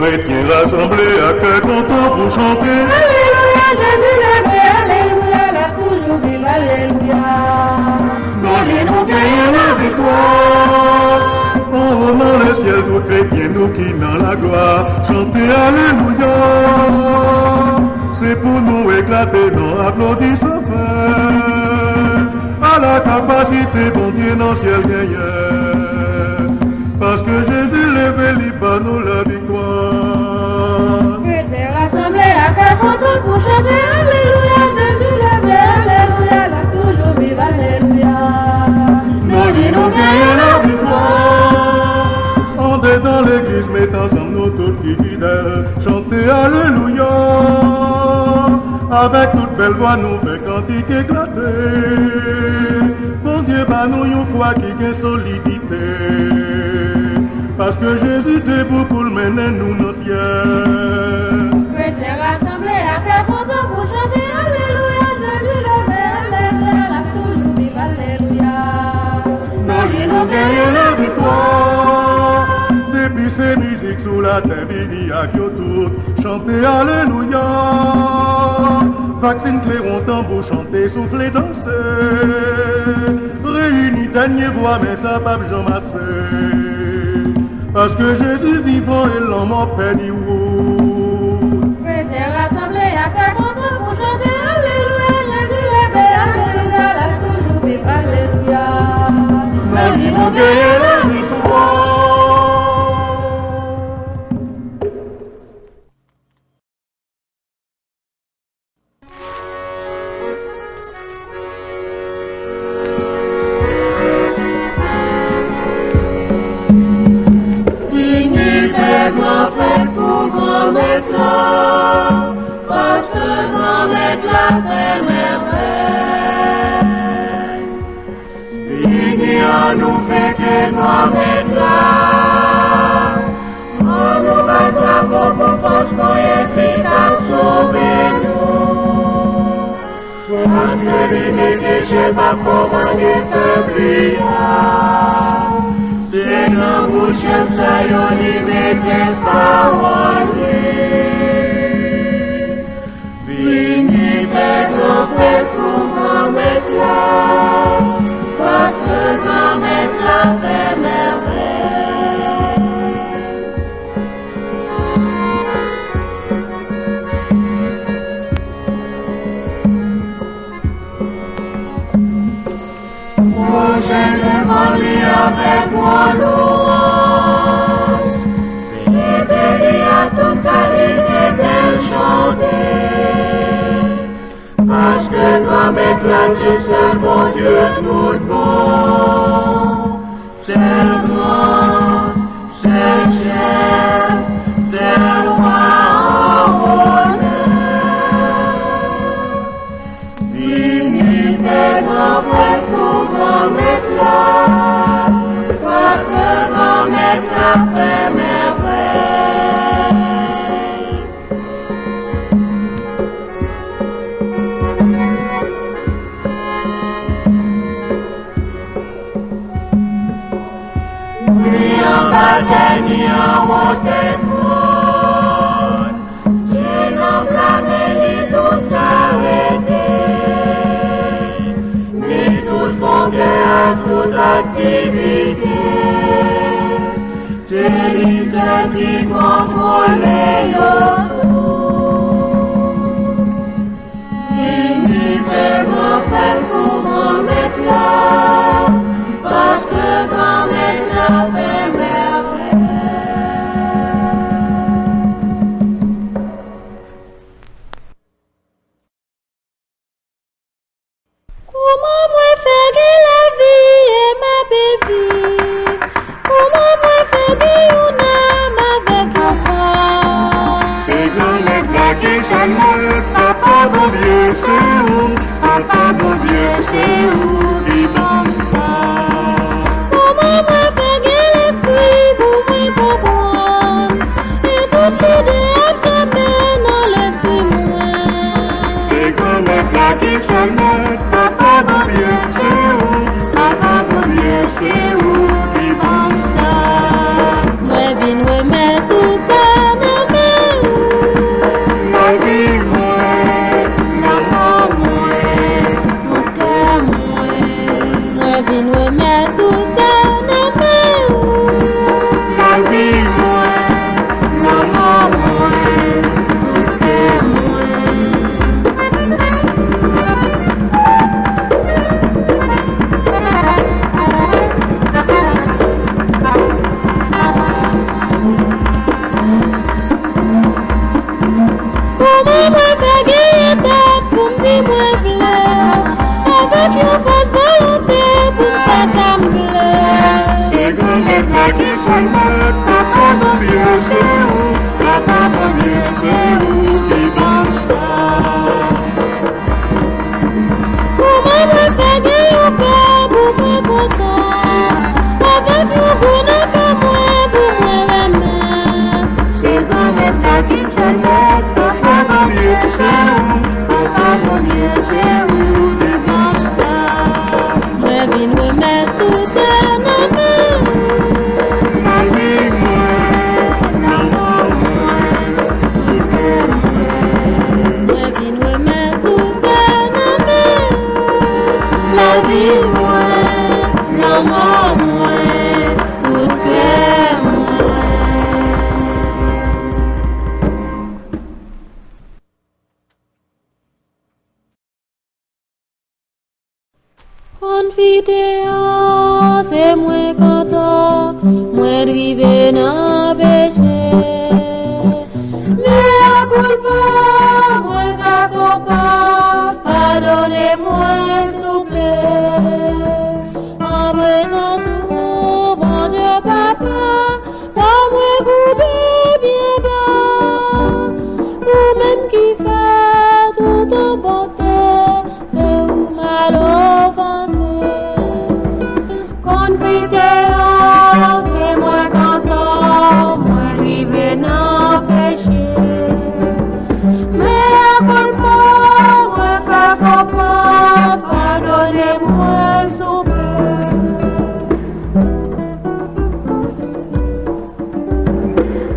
chrétiens rassemblés à cœur content pour chanter. Alléluia, Jésus levé, alléluia, l'a toujours vive, alléluia. Dans les noms gagnent la victoire. En haut dans le ciel, tous chrétiens, nous qui dans la gloire, chanter alléluia. C'est pour nous éclater dans l'applaudissement à la capacité, bon Dieu, dans le ciel gagnant. Parce que Jésus levé, libre nous la victoire. Chrétiens rassemblés à cœur content pour chanter, alléluia, Jésus levé, alléluia, l'a toujours vive, alléluia. Nous nous gagnons la victoire. On est dans l'église, mettant ensemble nous tous qui fidèles, chanter alléluia. Avec toute belle voix, nous fait cantique éclater. Mon Dieu, bah nous une foi qui gagne solidité. Parce que Jésus est pour le mener nous dans le ciel. Chrétiens rassemblés à cœur content pour chanter, alléluia, Jésus levé, alléluia, l'a toujours vive, alléluia. Nous gagnons la victoire. Depuis ces musiques sous la terre, béni à tout, chanter alléluia. Vaccine, clairon, tambour, chanter, souffler, danser. Réunis, dernière voix, mais ça pas besoin masser. Parce que Jésus vivant et l'homme en paix du haut. Chrétiens rassemblés à cœur content pour chanter, alléluia, Jésus levé, alléluia, l'a toujours vive, alléluia. Nous gagnons la victoire. Parce que grand-maître l'a fait merveille. Vini à nous fait que grand-maître là. On nous va bravo pour forcément être qui t'a sauvé nous. Parce que l'idée que je vais commander peuple. C'est dans bouche ça y'en y mette parole. Vini fait grand fait pour grand-maître là. Parce que grand-maître l'a fait merveille. Prochaine vendredi avec mon louange. Et béni à toute qualité belle chantée. Parce que grand-maître là, c'est seul mon Dieu tout bon. C'est le grand, c'est le chef, c'est le roi en honneur. Vini fait grand fait pour grand-maître là. Parce que grand-maître l'a fait merveille. Ni en bataille, ni en montée monde, sinon blâmer, ni tout s'arrêter, ni tout fonder à toute activité. C'est lui seul qui contrôle tout. Il fait grand fait pour grand-maître là. Parce que grand-maître l'a fait merveille. Comment moi faire la vie et ma bébé? Comment moi faire une âme avec le corps? C'est grand-maître là qui s'en papa bon Dieu c'est où? Papa bon Dieu c'est où? Qui bon ça? Comment moi faire l'esprit pour me comprendre? Et toute l'idée absorbée dans l'esprit moi. C'est grand-maître là qui s'en papa bon Dieu c'est où? Papa bon Dieu c'est où? Qui bon ça? Moi vine remettre tout ça dans tout ça dans mes La vie moi, l'amour moi, tout cœur moi. Comment moi faire gagner tête pour me dire moi fleur avec une fausse volonté pour me faire sembler. C'est grand-mère là qui s'en met, papa mon Dieu c'est où, papa mon Dieu c'est où qui pense ça. Comment moi faire gagner au cœur pour me content avec une goût comme moi pour moi aimer. C'est grand-mère là qui s'en met, papa mon Dieu c'est où, papa mon Dieu c'est où qui pense ça. Moi viens remettre tout ça dans mes La vie moi, l'amour moi, tout cœur moi. moi viens remettre tout ça dans mes la vie moi, l'amour moi, tout cœur moi. Confidence, c'est moi content, moi drivé dans péché. Mais à culpa, moi va pas, pardonnez-moi s'il vous plaît. En présence où, bon Dieu papa, t'as moi coupé bien bas. Ou même qui fait tout emporté, c'est où mal offensé. Confidence, c'est moi content, moi rivé dans péché. Mais à culpa, moi fais faux pas, pardonnez-moi s'il vous plaît.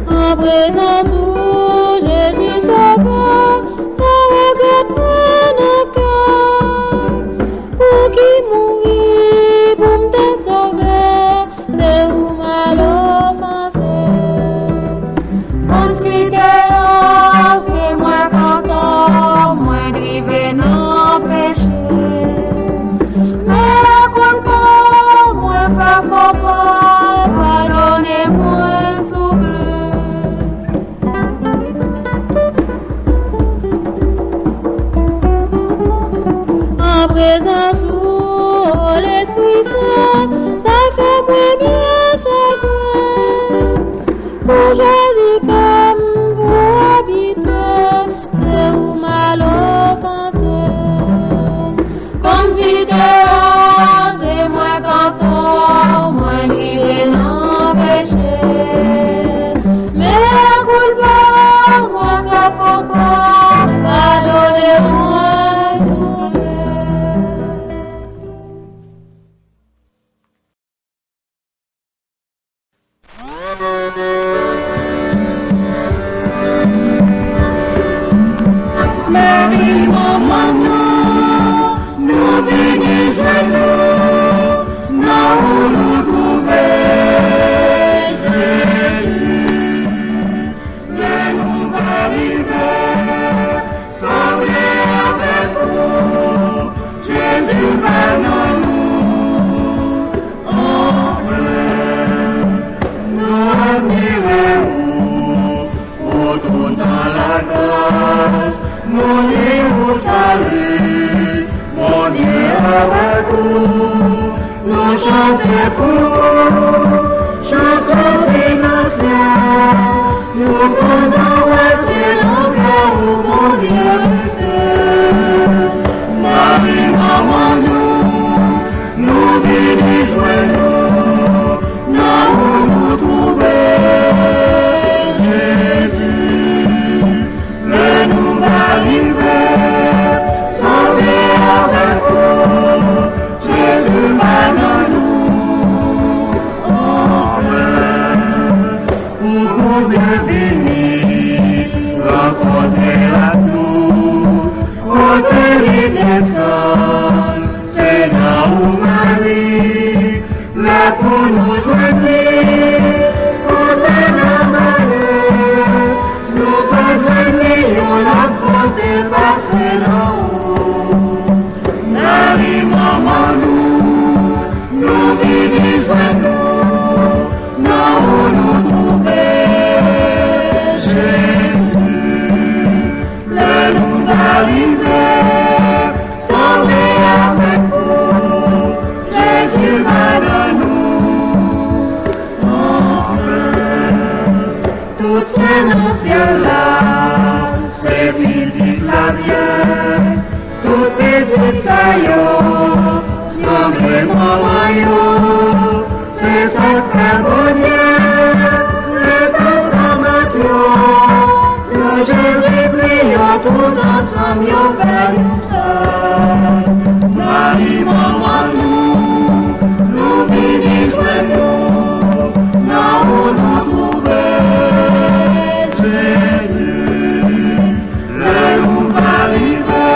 En présence où Jésus sauveur, sans regret moi dans le cœur. Pour qui mourit, pour me te sauver, c'est où mal offensé. Confidence, c'est moi content, moi drivé dans péché. Mais à culpa, moi fais faux pas, pardonnez-moi s'il vous plaît. En présence où l'Esprit Saint, ça fait moins bien chagrin. Pour choisir comme pour habiter, c'est où mal offensé. Confidence, c'est moi content, moi livré dans péché. Mais à culpa, moi fais faux pas, pardonnez-moi s'il vous plaît. Marie, maman, nous venons joindre, là où nous trouver Jésus. Mais nous va arriver, sembler avec vous, Jésus va dans nous, en plein, nous admirons, autour dans la grâce. Mon Dieu vous salue, mon Dieu avec vous, nous chantons pour vous, chansons financières, nous comptons voici nos cœurs où mon Dieu était. Marie, maman, nous venons joindre, là où nous trouver Jésus. Mais nous arriver, sauver avec vous, Jésus va dans nous, en plein, pour qu'on devenir, rencontrer à nous. pour nous joindre, contre la malheur, nous pas joindre, on a porté passer là-haut. Marie, maman, nous venons joindre nous, nous trouver Jésus. Le nous va arriver, sauver avec nous, Jésus va dans nous. Toutes ces dans ciel là, c'est petites la Vierge, toutes petites saillots, semblez-moi maillot, c'est ça que bon Dieu, le testament de Jésus prions tout ensemble, yon fait nous seuls. Marie, maman, nous venons joindre nous, où nous trouver Jésus. Le nous va arriver,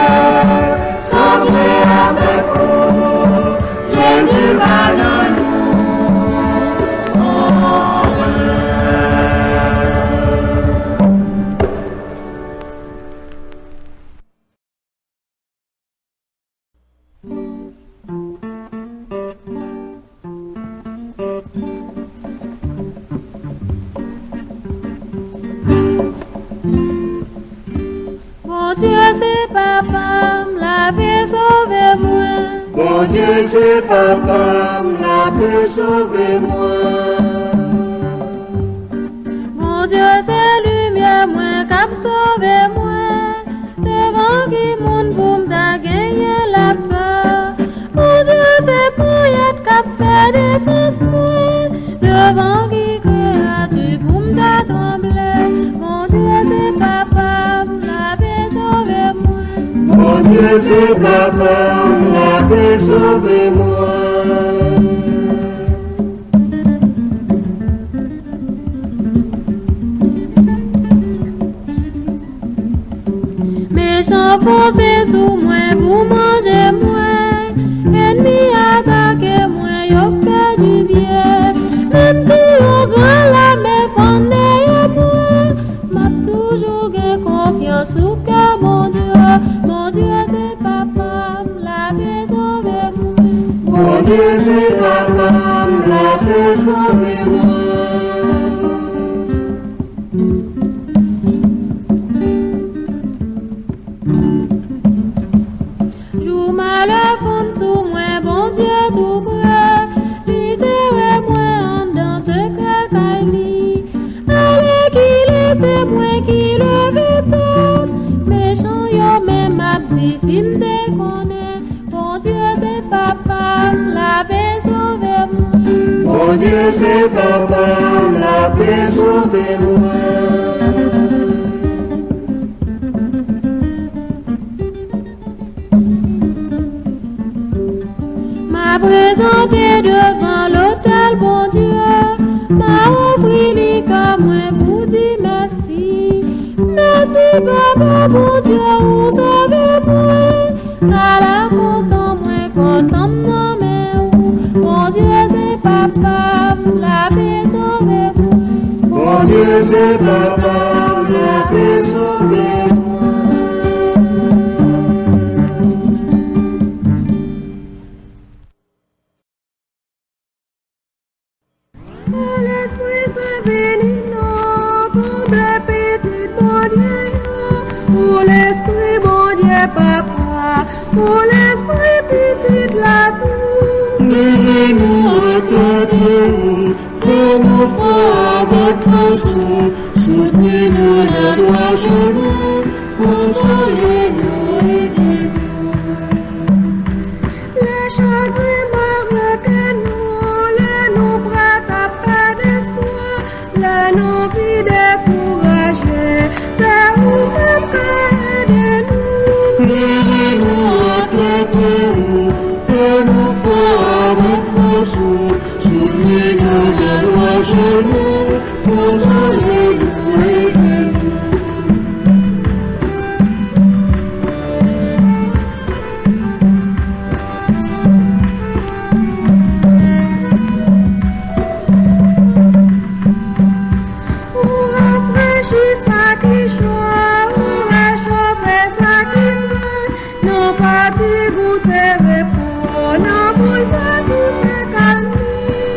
semblez avec nous, Jésus va dans nous. Bon Dieu, c'est papa, la paix sauve-moi. Bon Dieu, c'est papa, la paix sauve-moi. Mon Dieu, c'est lumière, moi, cap sauve-moi. Devant qui monde pour m'ta gagné la peur. Mon Dieu, c'est poète cap fait défense moi. Devant qui créature pour m'ta trembler. Mon Dieu, c'est papa, la paix sauve-moi. Mon Dieu, c'est papa, la paix sauve-moi. Méchant foncé sous moi pour manger moi. Ennemi attaqué moi, yo fait du bien. Même si yo grand la mais fondé moi. M'a toujours gagné confiance au cœur mon Dieu. Mon Dieu c'est papa, la paix sauve-moi. Mon Dieu, c'est papa, la paix sauve-moi. Joue mal fond sous moi, bon Dieu tout près. Lisez-moi en dans ce cacaïli. Allez qui laissez-moi qui le vite. Méchant yo même ma petit si m'te connaît. Bon Dieu c'est papa, la paix sauve-moi. Mon Dieu, c'est papa, la paix sauve-moi. M'a présenté devant l'autel, bon Dieu. M'a offert les comme moi pour dire merci. Merci, papa, bon Dieu, vous sauvez-moi. À la content, moi, content, non, mais où. Bon Dieu, c'est papa, la paix sauve-moi. Mon Dieu, c'est papa, la paix sauve-moi. Oh, l'Esprit Saint béni, non, pour la petite bon Dieu. Oh, l'Esprit bon Dieu, papa. Oh, l'Esprit petite la tour. Menez-nous à côté, fais-nous fort avec force, soutenez-nous les droits chemin, consolez-nous, aidez-nous. Les chagrins marquent nous, les nous prêts à pas d'espoir, les nous vies découragés, c'est vous-même qui aidez-nous. Menez-nous à côté, fais-nous fort avec force, soutenez-nous les droits chemin, consolez-nous, aidez-nous.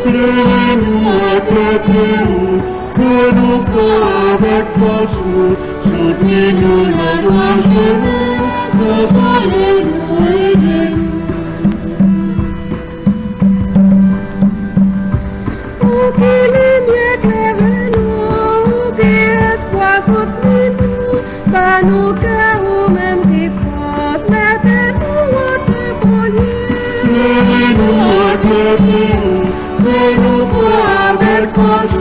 Créez-nous apprêtez-nous, fais-nous fort avec force, soutenez-nous le droit chemin, consolez-nous, aidez-nous. Pour que lumière éclaire-nous, que espoir soutenez-nous, par nos cœurs ou même des forces, mettez-nous au témoigner. Créez-nous apprêtez-nous, fais-nous fort avec force,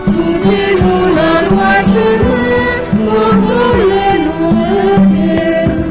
soutenez-nous le droit chemin, consolez-nous, aidez-nous.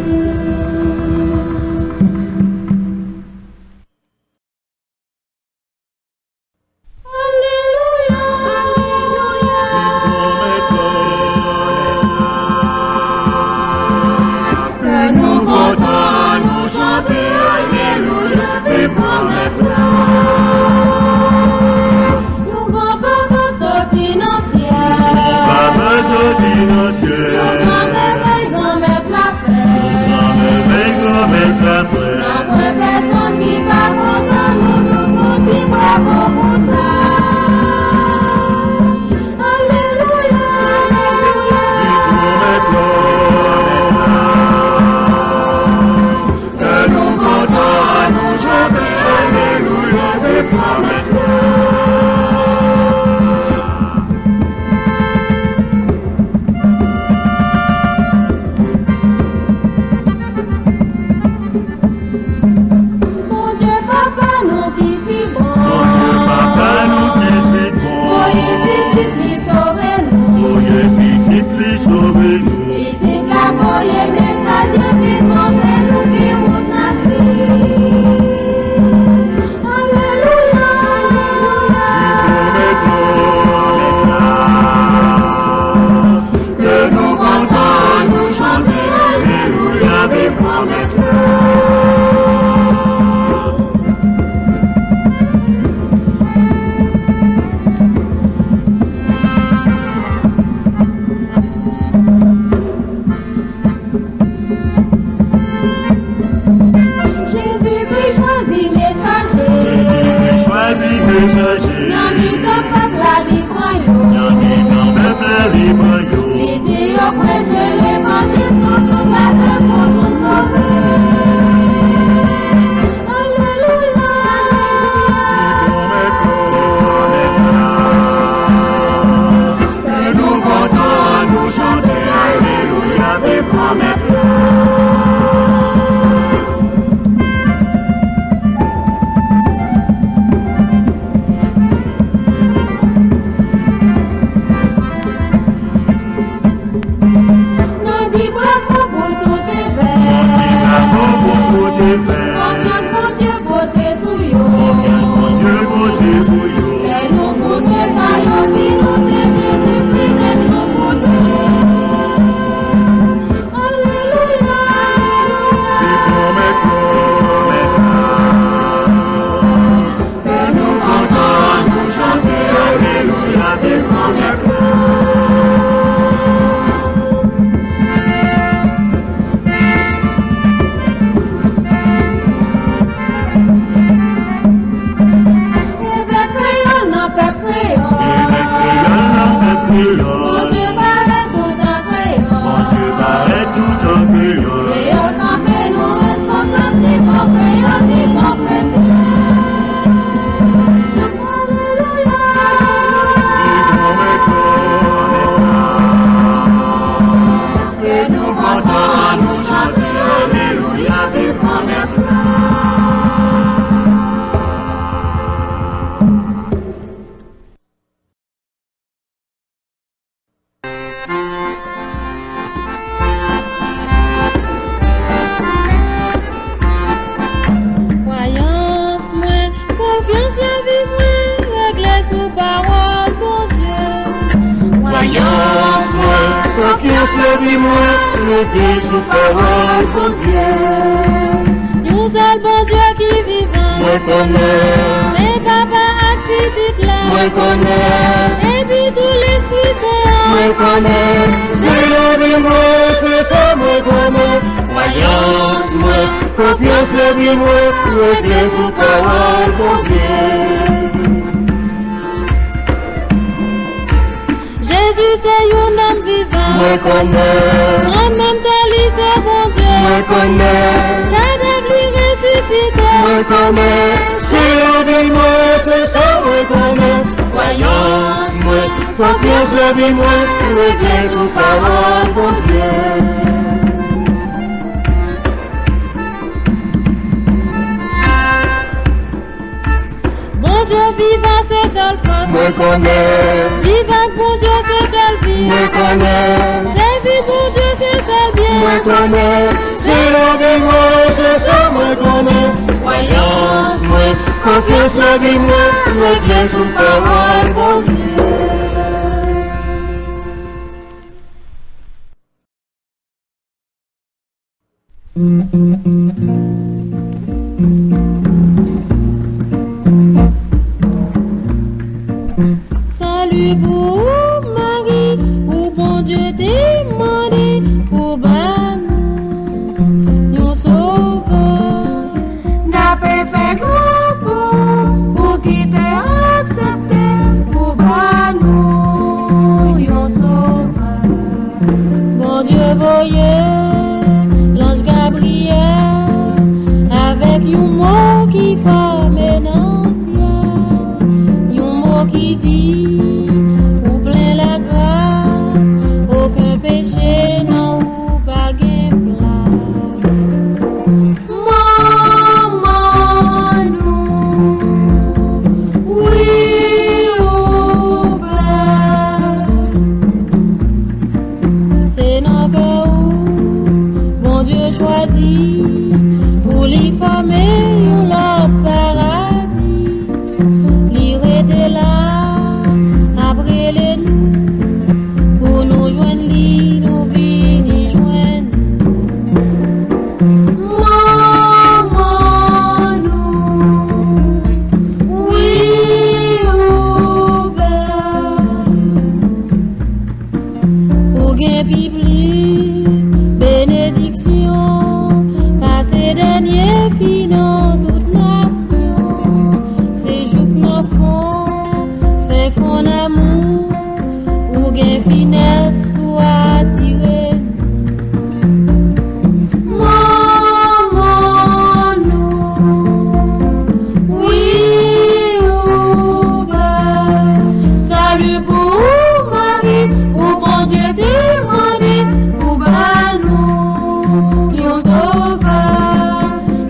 Confiance la vie, moi, le sous parole, bon Dieu. Nous seul bon Dieu qui vivant. Moi connais. C'est papa ak petite là. Moi connais. Et puis tout l'esprit saint. Moi connais. C'est la vie, moi, c'est ça, moi connais. Croyance, moi, confiance la vie, moi, le sous parole, bon Dieu. l'homme vivant. Moi connais. En même temps, lui c'est bon Dieu. Moi connais. Cadavre lui ressuscité. Moi connais. C'est la vie, moi, c'est ça, moi connais. Croyance, moi, confiance, la vie, moi, réglée sous parole, bon Dieu. Bon Dieu vivant, c'est seule force. Moi connais. Vivant, bon Dieu, c'est seule vie. Moi connais. C'est vie, bon Dieu, c'est seul bien. Moi connais. C'est la vie, moi, c'est ça, moi connais. Croyance, moi, confiance, la vie, moi, réglée sous parole, bon Dieu. Salut pour Marie, où bon Dieu t'est demandé, pour nous, yon sauveur. N'a pas fait grand pour qui t'ait accepté, pour nous, yon sauveur. Bon Dieu voyait l'ange Gabriel avec yon mot qui forme un ciel, yon mot qui dit ou plein la grâce, aucun péché non ou pas gain place. Maman nous, oui ou pas. C'est non que où bon Dieu choisit pour l'y former un autre paradis. L'y rester là après les nous pour nous joindre l'y nous venir joindre. Maman nous, oui ou pas. Pour gain pi plus bénédiction, passer dernier fin dans toute nation. C'est jour que nous font, fait fond d'amour, ou gain finesse pour attirer. Maman nous, oui ou pas. Salut pour Marie, où bon Dieu demandé, pour nous, yon sauveur.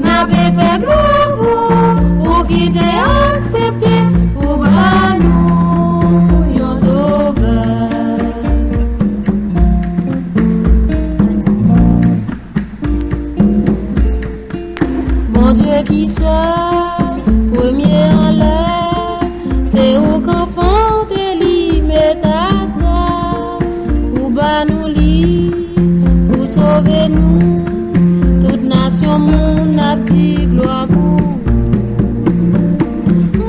N'a pas fait gloire pour qui t'ait accepté, pour nous, yon sauveur. Bon Dieu qui seul, premier en l'air, c'est où qu'enfant t'es li met ta terre, pour nous li, pour sauver nous, toute nation monde a dit gloire pour.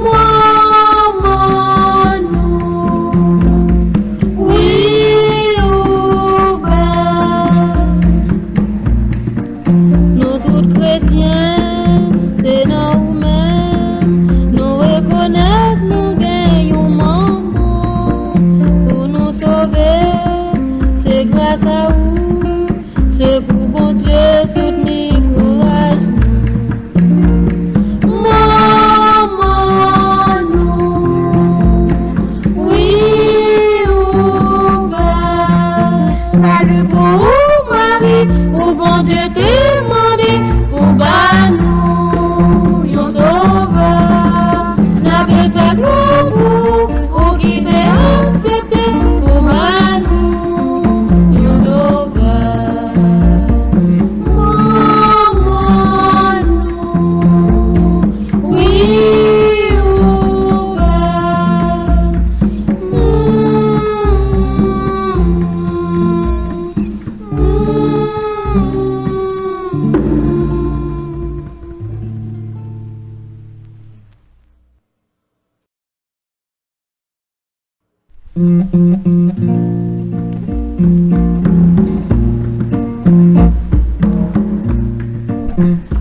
Maman nous, oui ou pas. Nous tous chrétiens, c'est nous-mêmes, nous reconnaître, nous gagnons maman, pour nous sauver, c'est grâce à vous, ce coup bon Dieu soutenir, courage. Maman nous, oui ou pas. Salut pour Marie, où bon Dieu t'est demandé, pour nous, yon sauveur. N'a pas fait gloire pour qui t'ait accepté, pour nous, yon sauveur. Maman nous, Oui ou pas.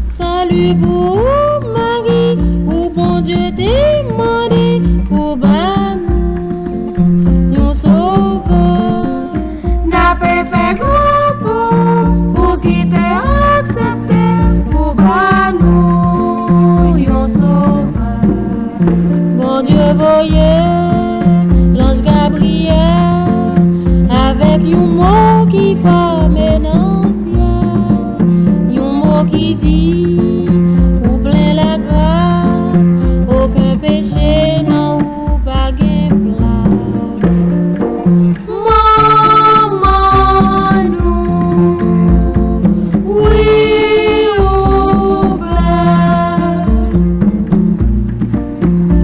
Salut pour Marie, où bon Dieu t'est demandé, pour nous, yon sauveur. prière avec un mot qui forme un ciel, un mot qui dit ou plein la grâce, aucun péché non ou pas gain place. Maman nous, oui ou pas,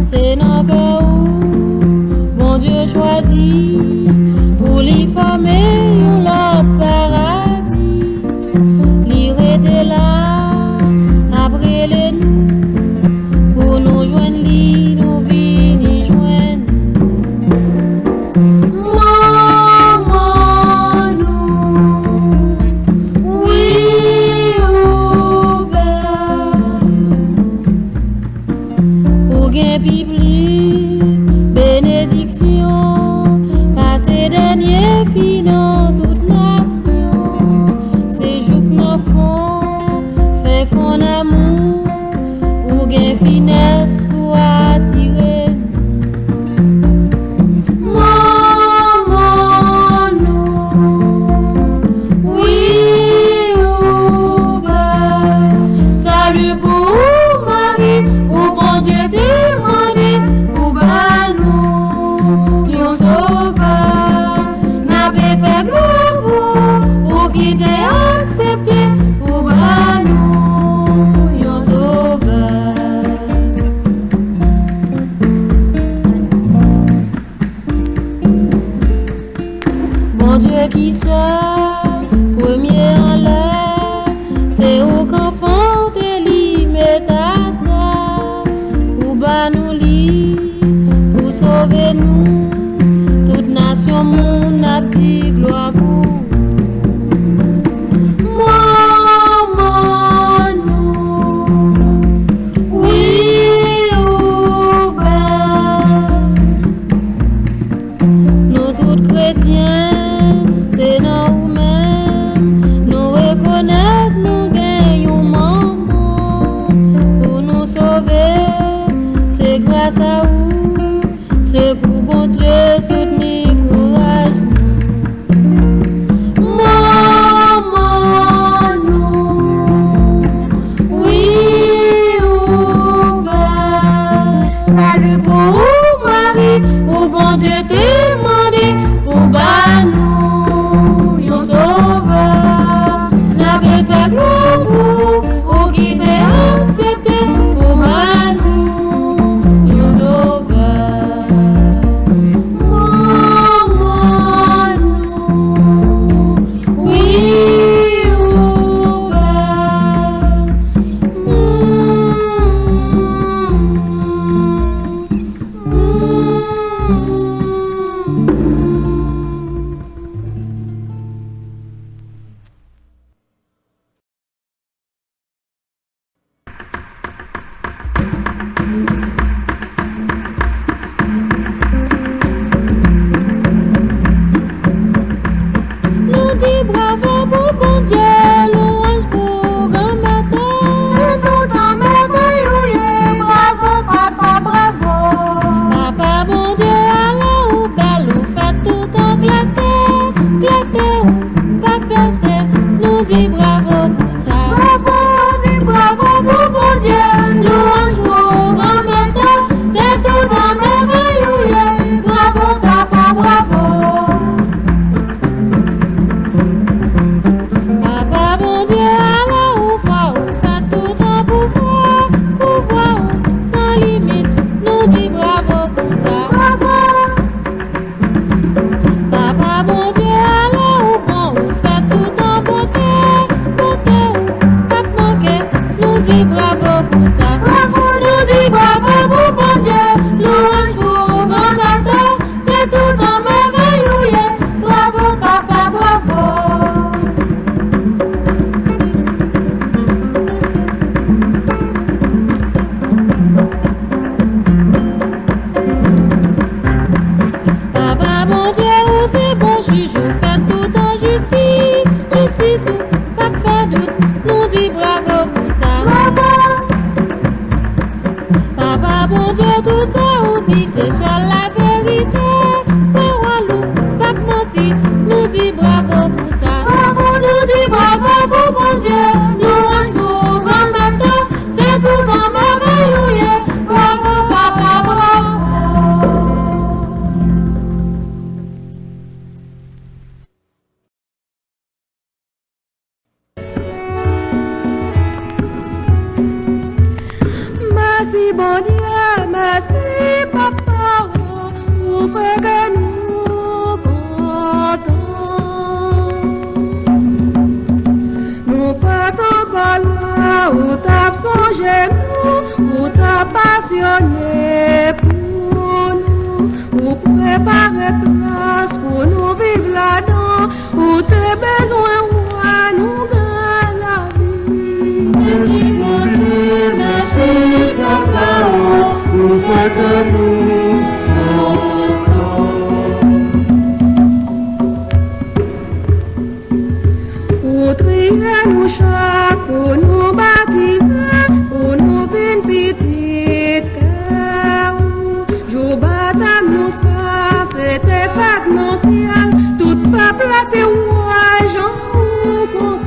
c'est nos cœurs où bon Dieu choisit pour l'y former un autre paradis. L'irrêter là, après les nous, pour nous joindre li, nous venir joindre. Maman nous, oui ou pas, pour gain pi plus bénédiction, car ces derniers filles dans toute nation, ces jours que nous font, fait fond d'amour, ou gain finesse pour attirer. Maman nous, oui ou pas, salut pour Marie, ou bon Dieu demandé, ou bah nous, yon sauveur, n'a pas fait gloire ou qui t'est accepté, ou bah nous, yon sauveur. Bon Dieu qui seul, premier en l'air, c'est où qu'enfant t'es li met ta terre, ou bah nous li, pour sauver nous, toute nation monde a dit gloire pour. Maman nous, oui ou pas, nous tous chrétiens, c'est nous-mêmes, nous reconnaître nous gagnons maman, pour nous sauver, c'est grâce à vous, secours bon Dieu, soutenir, courage nous. Maman nous, oui ou pas, salut pour Marie, ou bon Dieu demandé, pour bah nous, yon sauveur, n'a pas fait gloire pour qui t'est accepté, pour bah nous, yon sauveur. fonctionner pour nous, ou préparer place pour nous vivre là-dedans, où tes besoins ou à nous gagne la vie. Merci mon Dieu, merci papa, pour faire que nous pour trier nous chaque, pour nous baptiser, pour nous une petite cœur. Jour baptême nous ça, c'était fête non ciel, tout peuple a été roi, j'en content.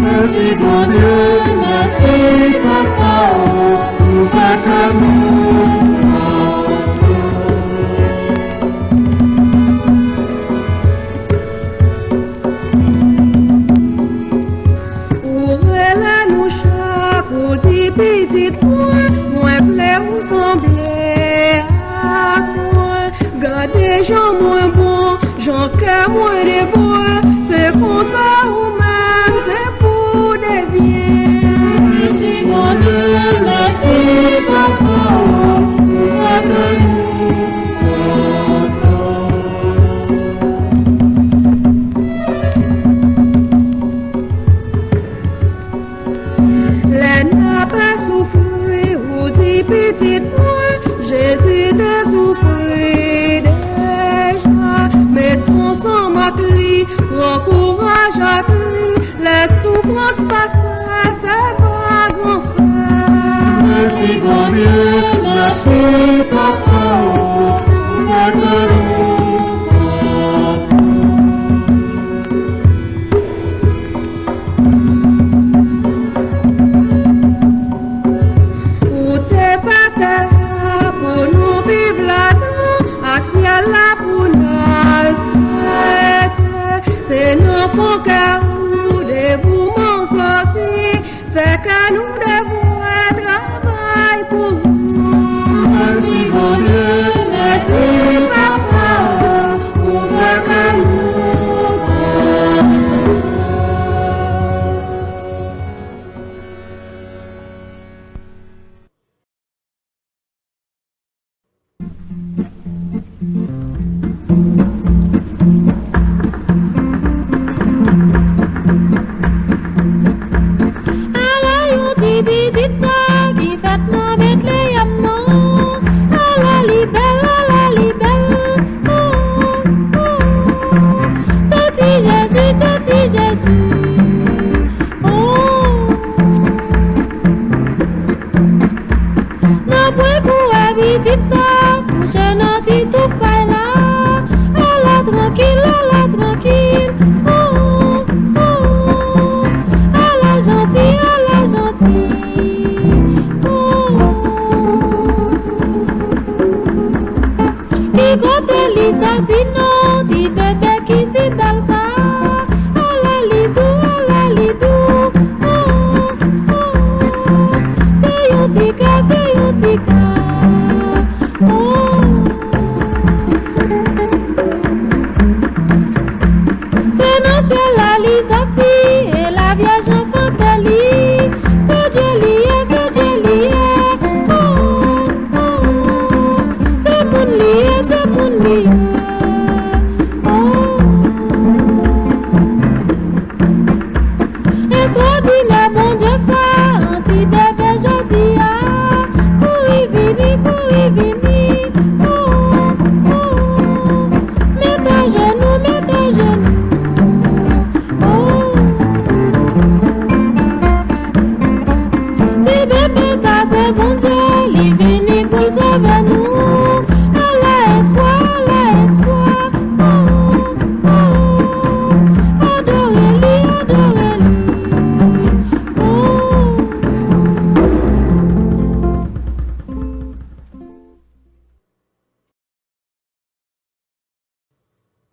Merci mon Dieu, merci papa, pour faire que nous petite fois, moi plaît ou sembler à moi. Gardez gens moins bons, j'en cœur moins dévoués. C'est pour ça ou même, c'est pour des biens. merci mon Dieu, merci papa, pour faire que nous petite moi, Jésus t'a souffert déjà. Mettons son macli, prends courage à lui. Les souffrances passent, ça va grand frère. merci mon Dieu, merci papa, pour faire que nous c'est nos fonds car nous devons sortir, fait que nous devons travailler pour vous. merci mon Dieu, merci papa, pour faire que nous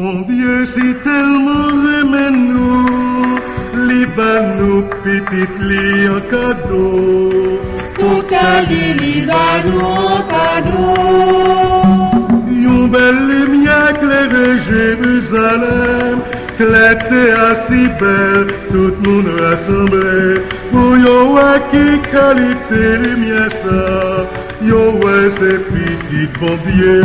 Mon Dieu, si tellement aimé nous, liba nous petite li en cadeau. Tout cali liba nous en cadeau. Yon belle lumière éclaire Jérusalem, t'étais assez belle, tout le monde rassemblé. Pour yon qui qualité lumière ça, yo ouais c'est petit bon Dieu.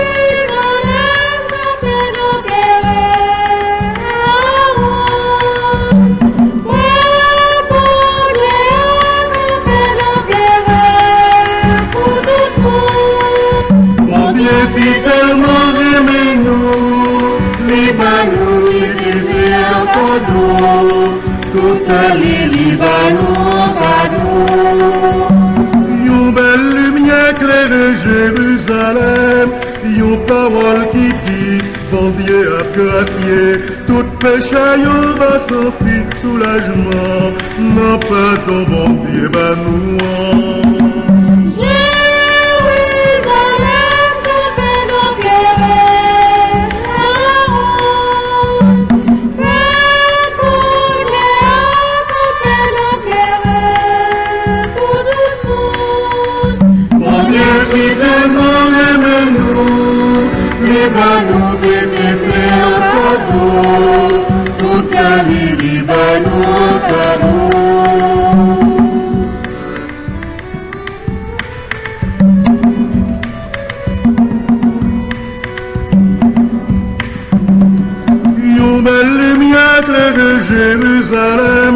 Jérusalem, campé nos clés, ouais, bon Dieu, campé nos clés, pour tout le monde. Mon Dieu, si tellement aimé nous, Libanou, il est un cadeau, toute les Libanou cadeau. Yon belle lumière éclaire Jérusalem, yon parole qui dit, bon Dieu a gracié, tout péché yon va sentir soulagement, non pardon bon Dieu va nous. Jérusalem, campé nos clés, ouais, bon Dieu, campé nos clés, pour tout le monde. Mon Dieu, si tellement aimé nous, Libanou, bébé un cadeau, toute les Libanou cadeau. Yon belle lumière éclaire Jérusalem,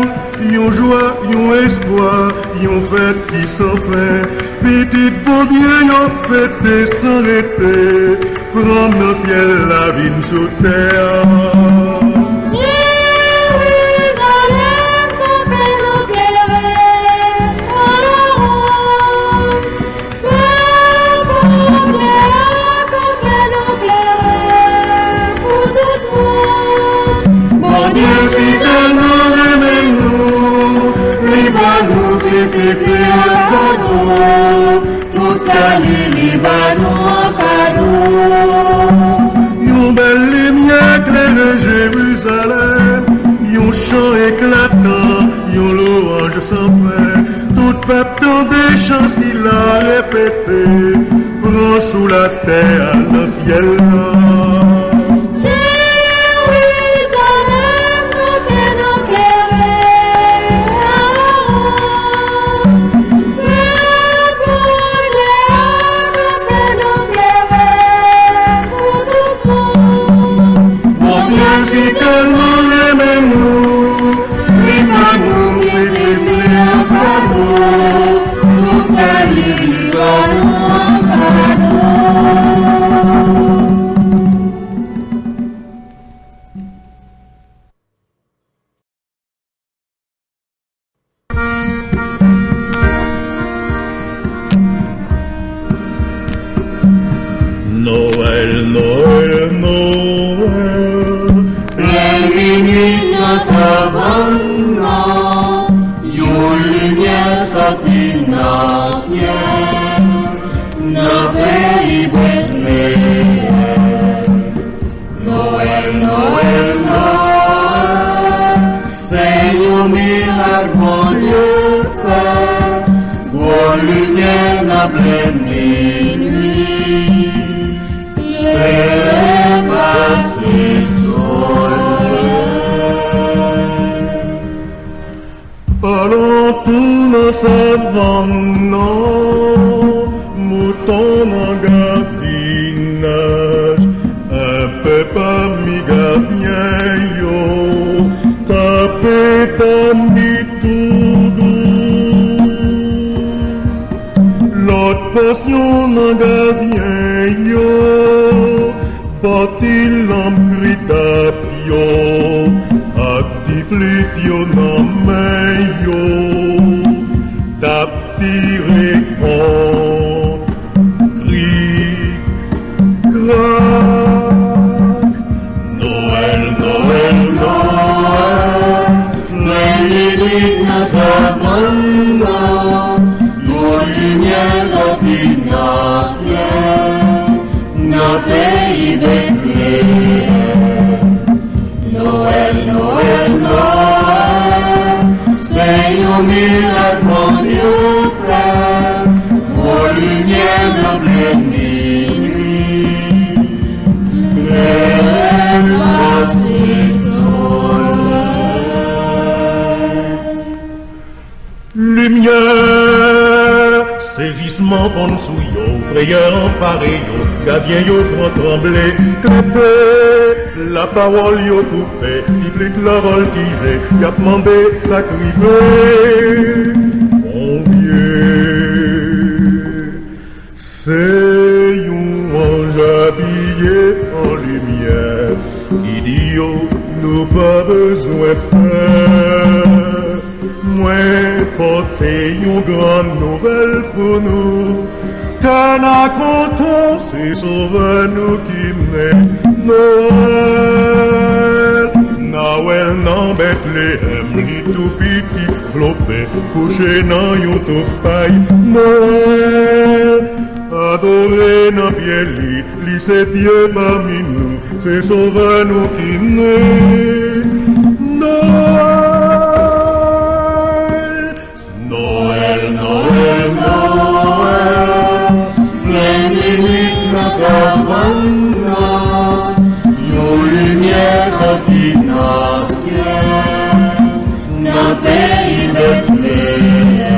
yon joie, yon espoir, yon fête qui s'en fait. Petit bon Dieu, yon fête sans arrêter, prendre dans le ciel la vie sous terre. Jérusalem, campé nos clés, ouais, bon Dieu, campé nos clés, pour tout le monde. Mon Dieu, si tellement aimé nous, Libanou, bébé un cadeau, toute les Libanou cadeau. Yon belle lumière éclaire Jérusalem, yon chant éclatant, yon louange sans fin. Tout peuple dans des chants s'il a répété, prend sous la terre le ciel. Jérusalem, campé nos clés, ouais, bon Dieu, campé nos clés, pour tout le monde. Mon Dieu, si tellement aimé nous, Libanou, bébé un cadeau, toute les Libanou cadeau. Noël, Noël, Noël, Bienvenue dans sa bande, yon lumière sortie dans le ciel, dans le pays Bethléem. Noël, Noël, Noël, c'est un miracle bon Dieu fait, bon lumière dans pleine minuit. Père passé soleil. allons tout dans sa bande, mouton en gardinage, un peu parmi gardien yo, tapé mi tout doux. L'autre passion en gardien yo, bâti l'homme tapio, actif les yo nan men yo, tap tiré en cri, crac. Noël, Noël, Noël, l'église dans sa bande, nos lumières sorties dans le ciel, nos pays Bethléem. Noël, Noël, Noël, c'est un miracle mon Dieu fait, aux lumières de pleine minuit. Pleine lumière m'enfonce sous yo, frayeur en pareil yo, gardien yo grand tremblé, clété, la parole yo coupé, tiflit la voltige, y a demandé sacrifié, mon Dieu, c'est un ange habillé en lumière, idiot, nous pas besoin de peur. Moi, porter une grande nouvelle pour nous. Cana content, c'est sauveur nous qui met Noël. Noël dans Bethléem, li tout petit, flopé, couché dans yon touf paille. Noël, adoré dans pied li c'est Dieu parmi nous, c'est sauveur nous qui naît. Noël, Noël, Noël, plein de nuit dans sa bande, nos lumières sorties dans le ciel, dans le pays Bethléem.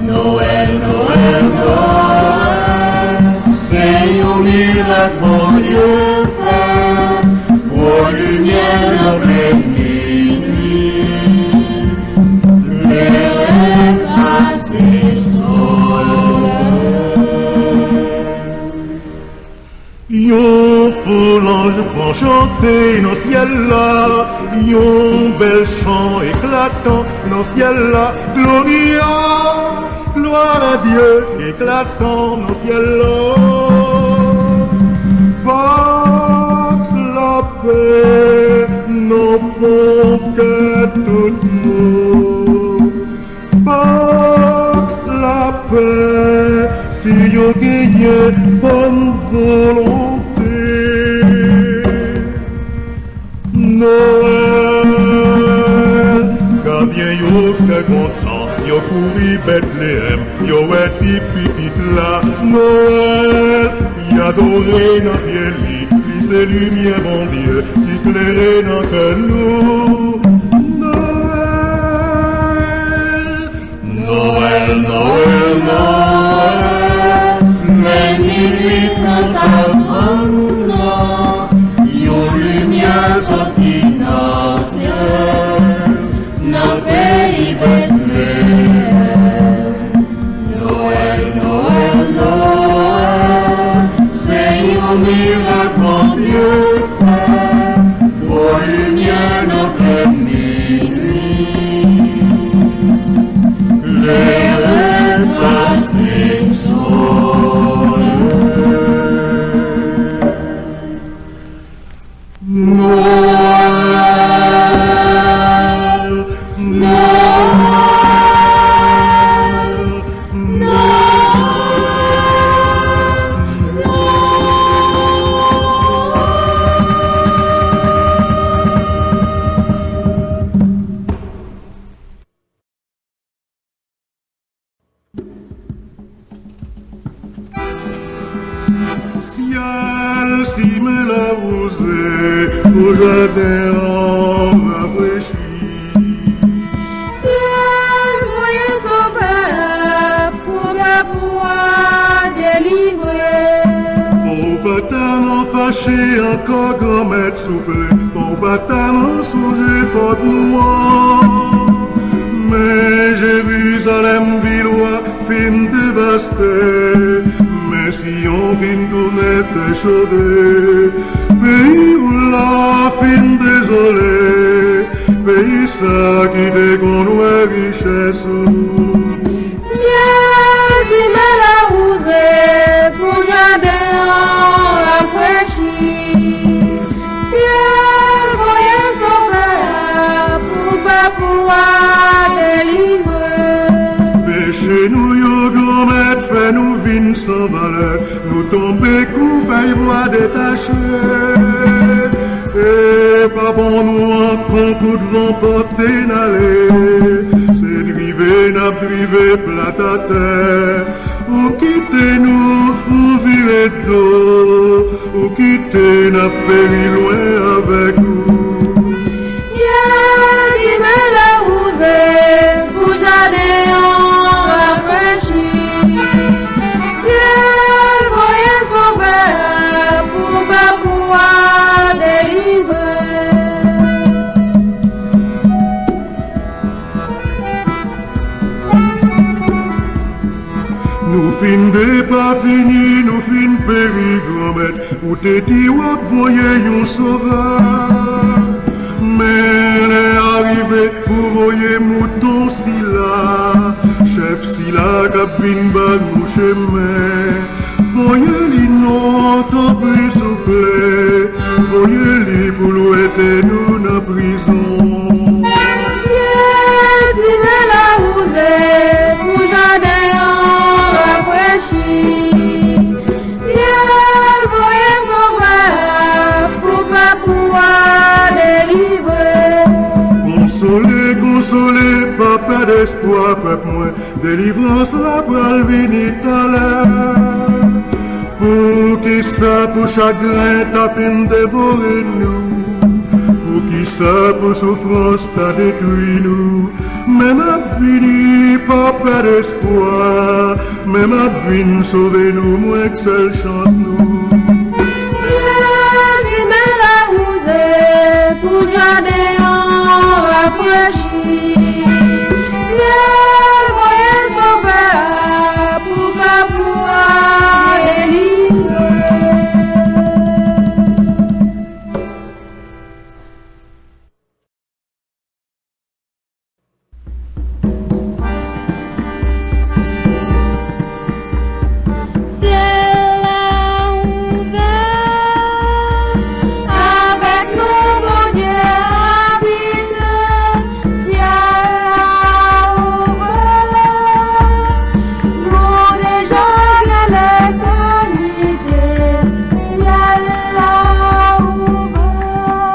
Noël, Noël, Noël, c'est un miracle bon Dieu fait, pour lumière dans pleine nuit. Yon fou l'ange prend chanter dans le ciel là, yon bel chant éclatant dans le ciel là, Gloria, gloire à Dieu, éclatant dans le ciel là. Pax la paix, non font que tout nous. Pax la paix, si yo gagne bonne volonté. Noël, gardien yo que content, yo couri Bethléem, yo est petit là. Noël, y adoré dans pied li c'est lumière bon Dieu, qui éclairé dans que nous. Noël, Noël, Noël, mais nuit dans sa bande, yon lumière sortie dans le ciel, dans le pays Bethléem. Noël, Noël, Noël, c'est un miracle bon Dieu fait, pour lumière dans pleine minuit. Les repassés Noël, Noël, ciel, si me la rosée, au jardin rafraîchi. Ciel, voyez sauveur, pour la boire délivrer. Faut pas t'en fâcher encore grand-mère souple, faut pas t'en songer faute noire. Mais Jérusalem, villois, fin dévastée, mais si on fin tourner échaudé, pays où la fin désolé, pays ça qui déconnoit richesse. Ciel, si me la rosée, pour jardin rafraîchi. Ciel, voyez sauveur, pour pas pouvoir délivrer. Péché nous yo grand-mère, fait nous vin sans valeur, nous tomber coup, faille bois détaché. Et pas bon nous en coup de vent porter n'aller, c'est drivé, n'a drivé plat à terre. Ou quitter nous, ou virer d'eau, ou quitter n'a péri loin avec nous. Ciel, si me la rosée, pour jardin rafraîchi. pas fini, nous fin péri, grand-mère. Ou te dit, ou voyez un sauveur. Mais est arrivé pour voyer mouton si là. Chef si là, cap vin bag nous chemin. Voyez li non, tant pis souple. Voyez li pour l'ouéter nous dans prison. Ciel, si me la rousée, pour jardin en rafraîchi. Ciel, voyez sauveur, pour pas pouvoir délivrer. Consolé, consolé, pas perdre d'espoir, peuple moi. Délivrance la pral venir à l'heure. Pour qui ça, pour chagrin, ta fin dévorer nous. Pour qui ça, pour souffrance, ta détruit nous. Même à fini, pas perdre d'espoir. Même à fin, sauver nous, moins que seule chance nous. Ciel, si me la rousée, pour jardin en rafraîchi. Ciel, voyez sauveur, pour pas pouvoir délivrer. Ciel a ouvert, avec nous, mon Dieu habite. Ciel a ouvert, nous déjà l'éternité. Ciel a ouvert,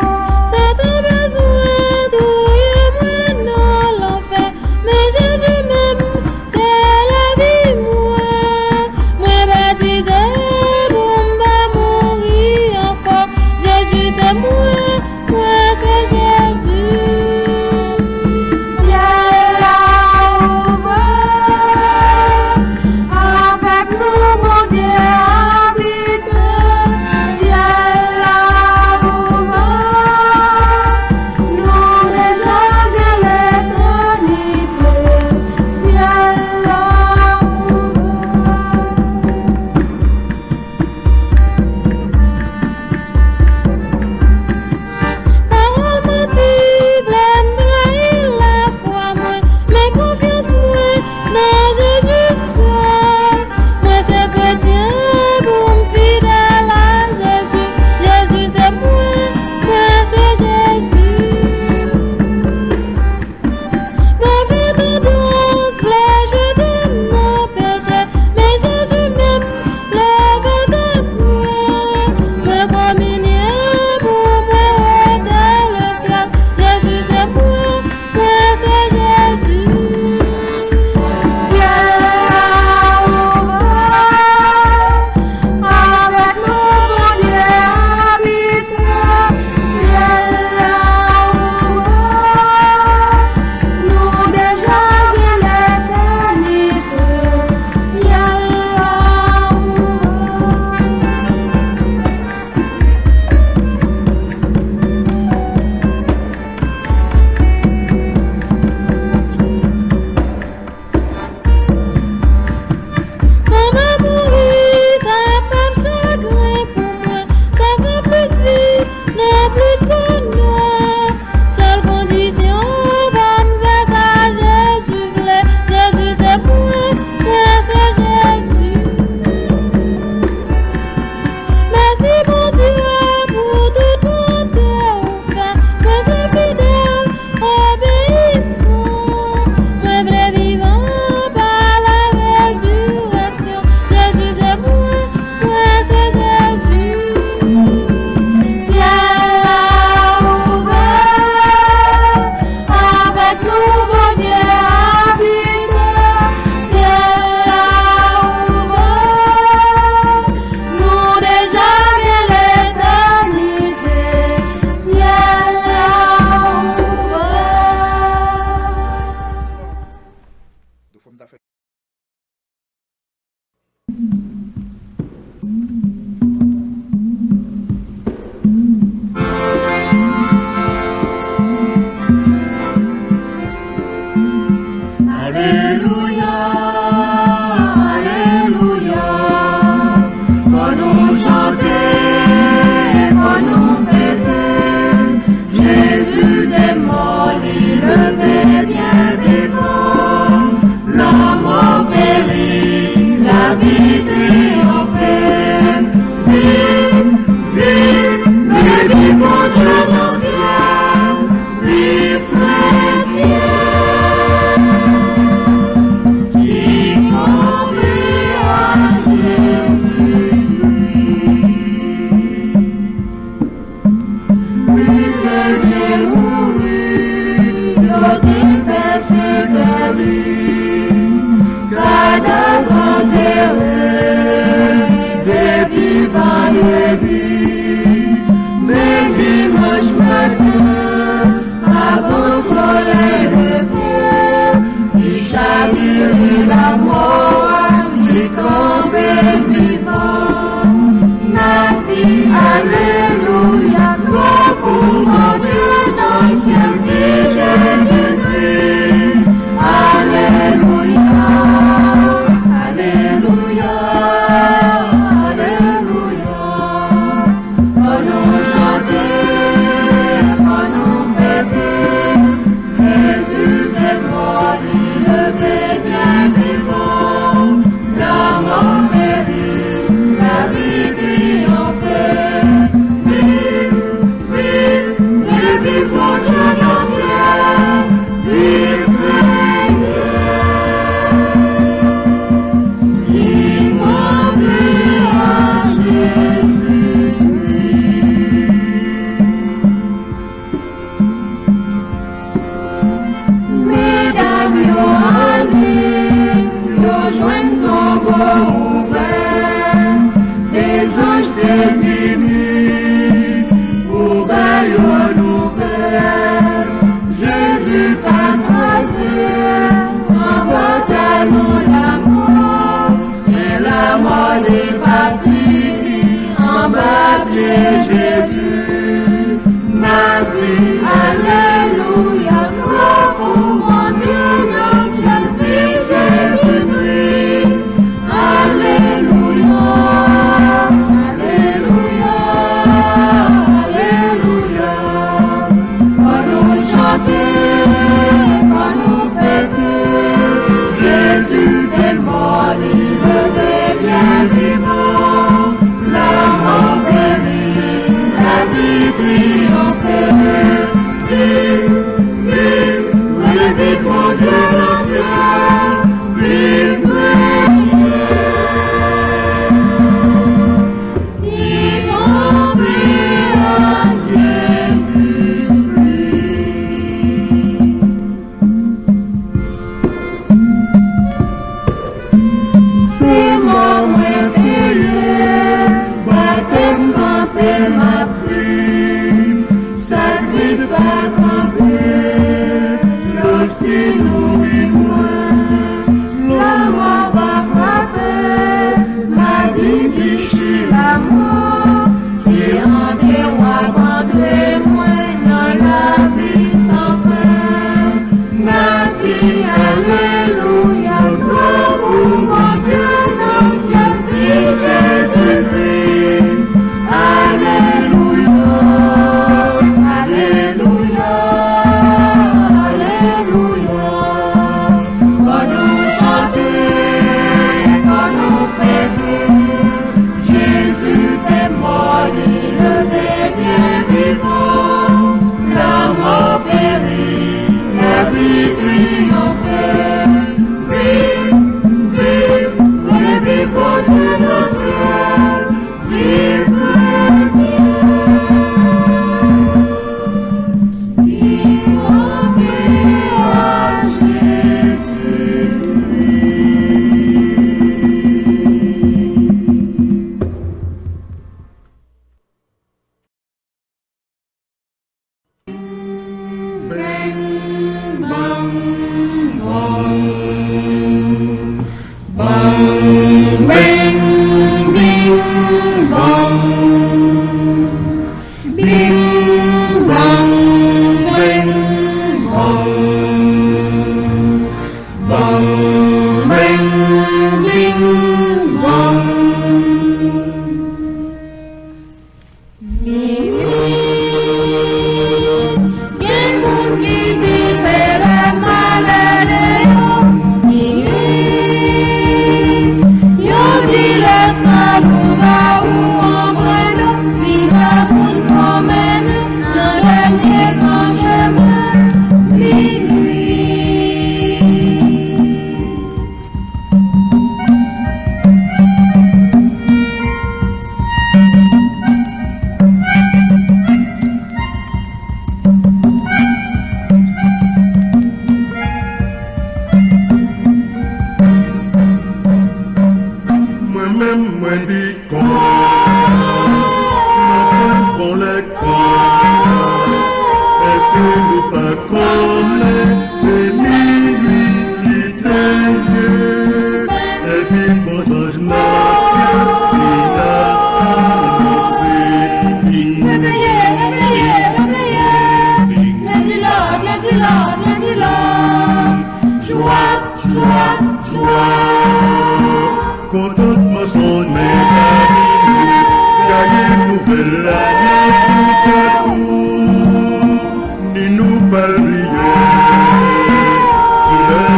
c'est un besoin d'oublier moi dans l'enfer, mais Jésus même, c'est la vie moi. Moi baptisé pour me mourir encore. Jésus c'est moi c'est Jésus. Ciel a ouvert, avec nous mon Dieu habite. Ciel a ouvert, nous déjà de l'éternité. Ciel a ouvert. Parole motive, l'aime trahir la foi, moi, mais confiance moi, dans Jésus seul. Moi c'est chrétien, pour me fidèle à Jésus. Jésus c'est moi c'est Jésus. Mauvais tendance, je donne mon péché, mais Jésus même lève de moi. Me communier pour moi dans le ciel. Jésus c'est moi c'est Jésus. Ciel a ouvert, avec nous mon Dieu habite. Ciel a ouvert, nous déjà de l'éternité. Ciel a ouvert. Comment mourir, ça pas chagrin pour moi. Ça fait plus vie, non plus bonheur. Seule condition, va me faire ça, Jésus voulait. Jésus c'est moi c'est Jésus. Merci bon Dieu pour toute bonté ou fait. Moi vrai fidèle, obéissant. Moi vrai vivant par la résurrection. Jésus c'est moi c'est Jésus. Ciel a ouvert, avec nous mon Dieu habite. Ciel a ouvert, nous déjà de l'éternité. Ciel a ouvert. Alléluia, Alléluia. vivant. Nati, alléluia, gloire pour mon Dieu dans le ciel, vive Jésus-Christ. Alléluia, alléluia, alléluia. On nous chanter, on nous fêter, Jésus est mort, il est bien vivant. L'homme en mérite, la vie triomphée. Vive, vive, et vive mon Dieu dans le ciel, vive Jésus. Innombré à Jésus-Christ. Mesdames, yo allez, yo joignent tombeau ouvert, des anges définis, pour bailler nouvelle. Jésus pas Dieu, en bataillon la mort, et la mort n'est pas finie, en bas pied Jésus. Marie, alléluia, gloire pour mon Dieu dans le ciel, vive Jésus-Christ. Alléluia, alléluia, alléluia. On nous chanter, on nous fêter, Jésus est mort, il est bien vivant. L'homme en périt, la vie triomphée. Vive, vive, vive mon Dieu dans le ciel, vive Jésus. Innombré à Jésus-Christ. C'est mon intérieur, baptême campé ma plume, sacré pas campé, lorsqu'il nourrit moi, la mort va frapper, m'a dit bichi la mort, c'est un des rois abandonné moi dans la vie sans fin. M'a dit alléluia, gloire pour mon Dieu dans le ciel, vive Jésus-Christ. Alléluia, alléluia, alléluia. Quand nous chanter, quand nous fêter, Jésus est mort, il est bien vivant. La mort périt, la vie triomphée. Vive, vive, vive pour Dieu dans le ciel, vive Jésus. Innombré à Bang, bang, bang, bang, bang, bing, bang, bing, bang, bang, bang, bang, bang, bing, bang. C'est minuit qui t'aille, et puis bon, ça je Contentement son gagne nouvelle année tout ni nous parlions il a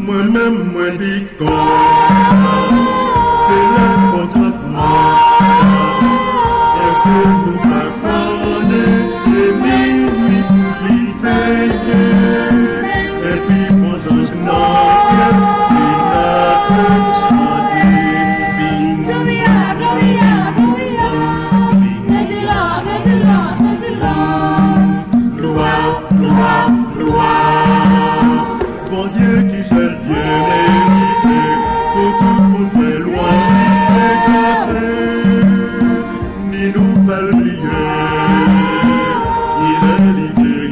moi-même, moi dit comme ça, c'est le contentement, ça. Est-ce que nous apprenons ces minuit qui payent, et puis mon ange ancien, qui n'a pas chanté, bing. Gloria, Gloria, Gloria, praise the Lord, praise the Lord, praise the Lord. Gloire, gloire, gloire. Bon Dieu qui seul bien mérité, pour tout le monde fait loin ni ni nous parlier, il est libéré.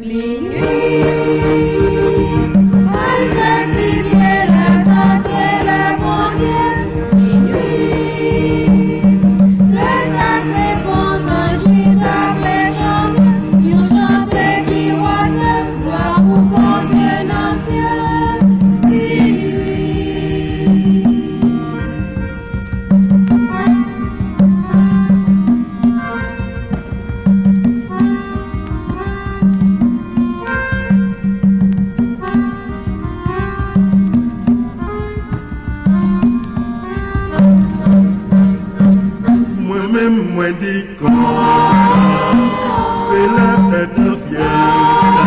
Minuit, elle sanctifie l'essentiel, le bon Dieu. Minuit, l'essentiel bon ange qui t'appelle chanter, you chanter qui water, gloire pour bon Dieu dans le ciel. Minuit. Moi-même, moi dit comme ça, c'est la fête au ciel, ça.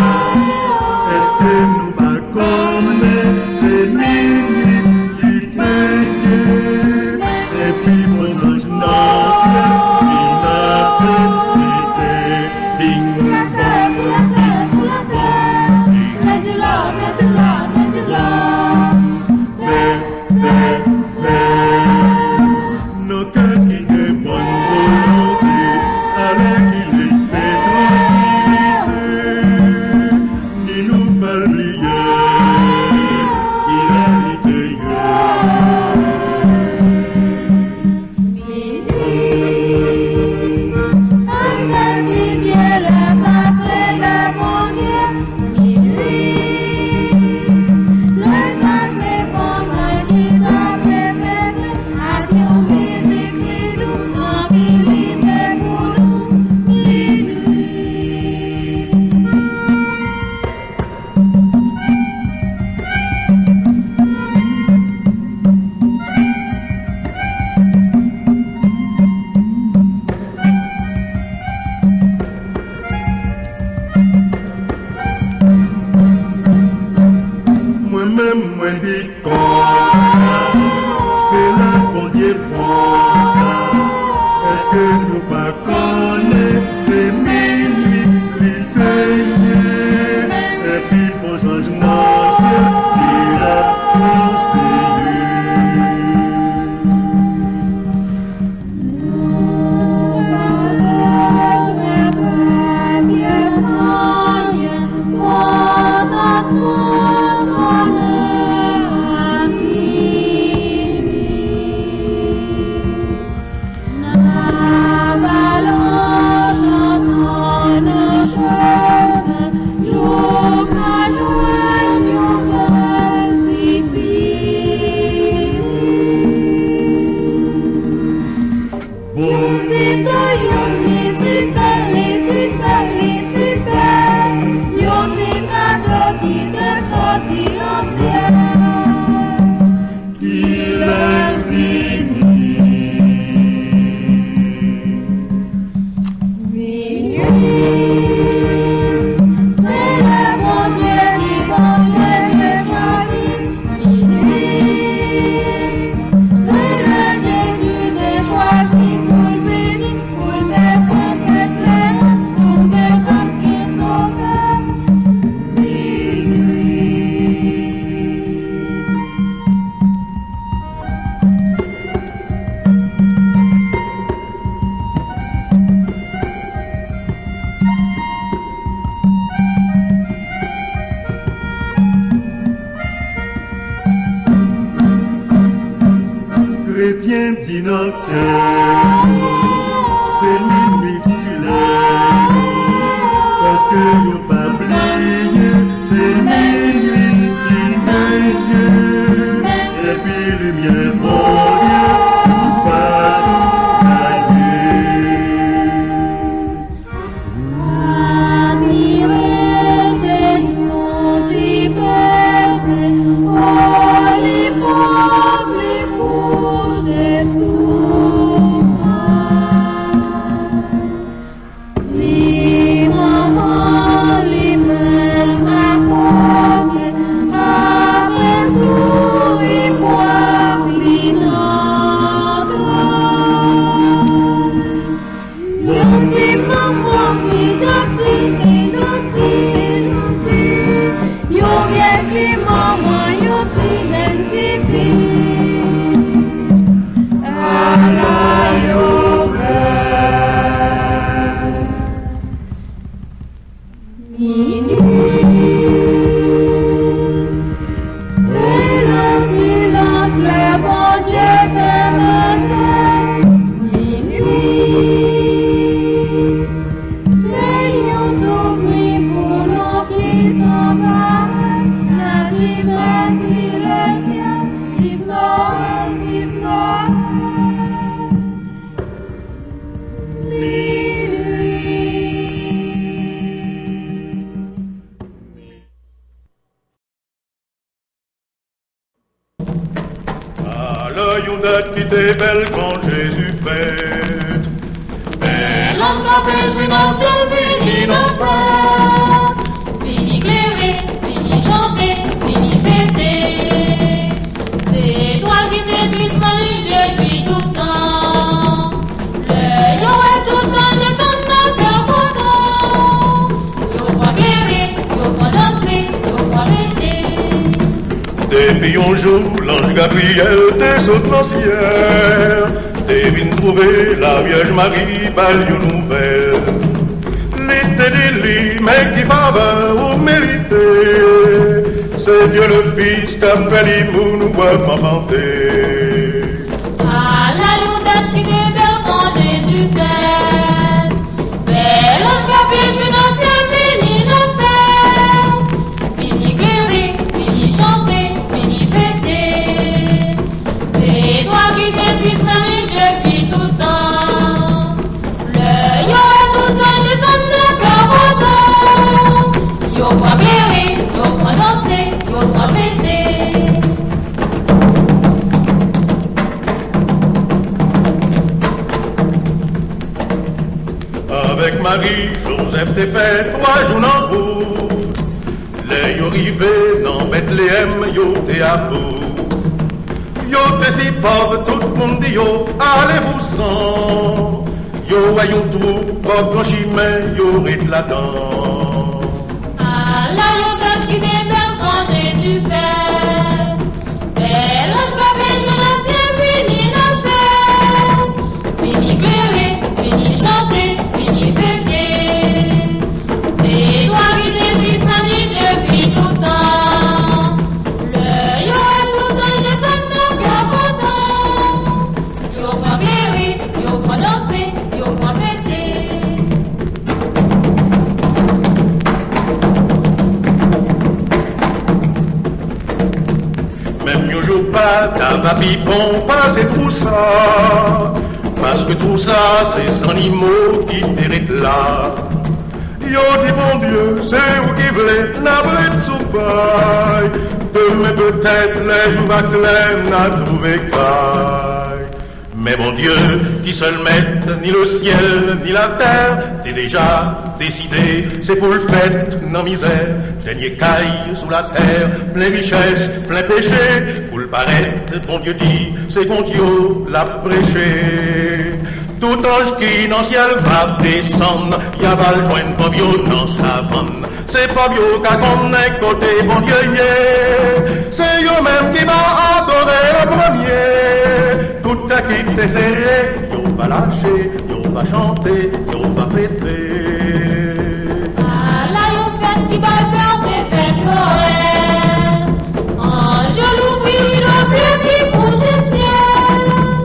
Est-ce que nous pas connaissons ces minuit qui payent, et puis mon ange ancien qui n'a profité, bing, Sous la terre, sous la terre, sous la terre. Praise the Lord, praise the Lord, praise the Lord. nos cœurs qui de bonne volonté, avec il est cette tranquillité. chrétien dit dans cœur, c'est minuit qu'il est, parce que nous pas oublié, c'est minuit qui veille, et puis lumière pour Dieu, nous pas belle quand Jésus fête. Belle ange campé, jouit dans le ciel, béni l'enfant. Béni éclairé, béni chanté, béni fêté. C'est toi qui t'es triste, depuis tout le temps. Le yo est tout le temps, descend dans le cœur content. Yo pas éclairé, yo pas danser, yo pas fêter. Depuis un jour, l'ange Gabriel te saute dans le ciel. T'es venu trouver la Vierge Marie, belle une nouvelle. L'été délit, mais qui faveur ou mérité. C'est Dieu le Fils qui a fait l'imoun, nous pouvons m'inventer. Ah, la lune qui est belle quand Jésus t'aide. Belle ange capé, je suis dans le ciel, béni l'enfer. Béni éclairé, béni chanté, béni fêté. C'est toi qui t'es triste, depuis tout le temps. Le yo est tout le temps, descend de cœur content. Yo pas éclairé, yo pas danser, yo pas fêter. Avec Marie, Joseph t'es fait 3 jours en route. Les yo rivé dans Bethléem, yo t'es à bout. Yo t'es si pauvre, tout le monde dit yo, allez-vous-en. Yo ayons tout, votre chemin, yo est là-dedans. Ah, la yo qui est belle quand Jésus fait. Belle ange capé, je dans le ciel, béni l'enfer. Béni éclairé, béni chanté, béni fêté. C'est toi qui t'es triste, depuis tout le temps. Le yo est tout le temps, descend de cœur content. Yo pas éclairé, yo pas dansé, yo pas fêté. Même yo joue pas, ta papipon, pas c'est tout ça. Parce que tout ça, c'est ces animaux qui t'héritent là. Yo dit bon Dieu, c'est où qui voulait la bride sous paille. Demain peut-être les jours à clair n'a trouvé caille. Mais bon Dieu, qui se le mette, ni le ciel, ni la terre, t'es déjà décidé, c'est pour le fait, non misère, dernier caille sous la terre, plein richesse, plein péché, pour le paraître, bon Dieu dit, c'est qu'on Dieu l'a prêché. Tout ange qui dans le ciel va descendre, y'a va le joindre pavio dans sa vanne. C'est pavio qu'a connaît côté bon Dieu, yeah. C'est eux même qui va adorer le premier. Tout à qui t'es serré, yo va lâcher, yo va chanter, yo va fêter. Ah, la yo fête qui va faire des fêtes Noël. Ange l'ouvrir le bleu qui bouge le ciel.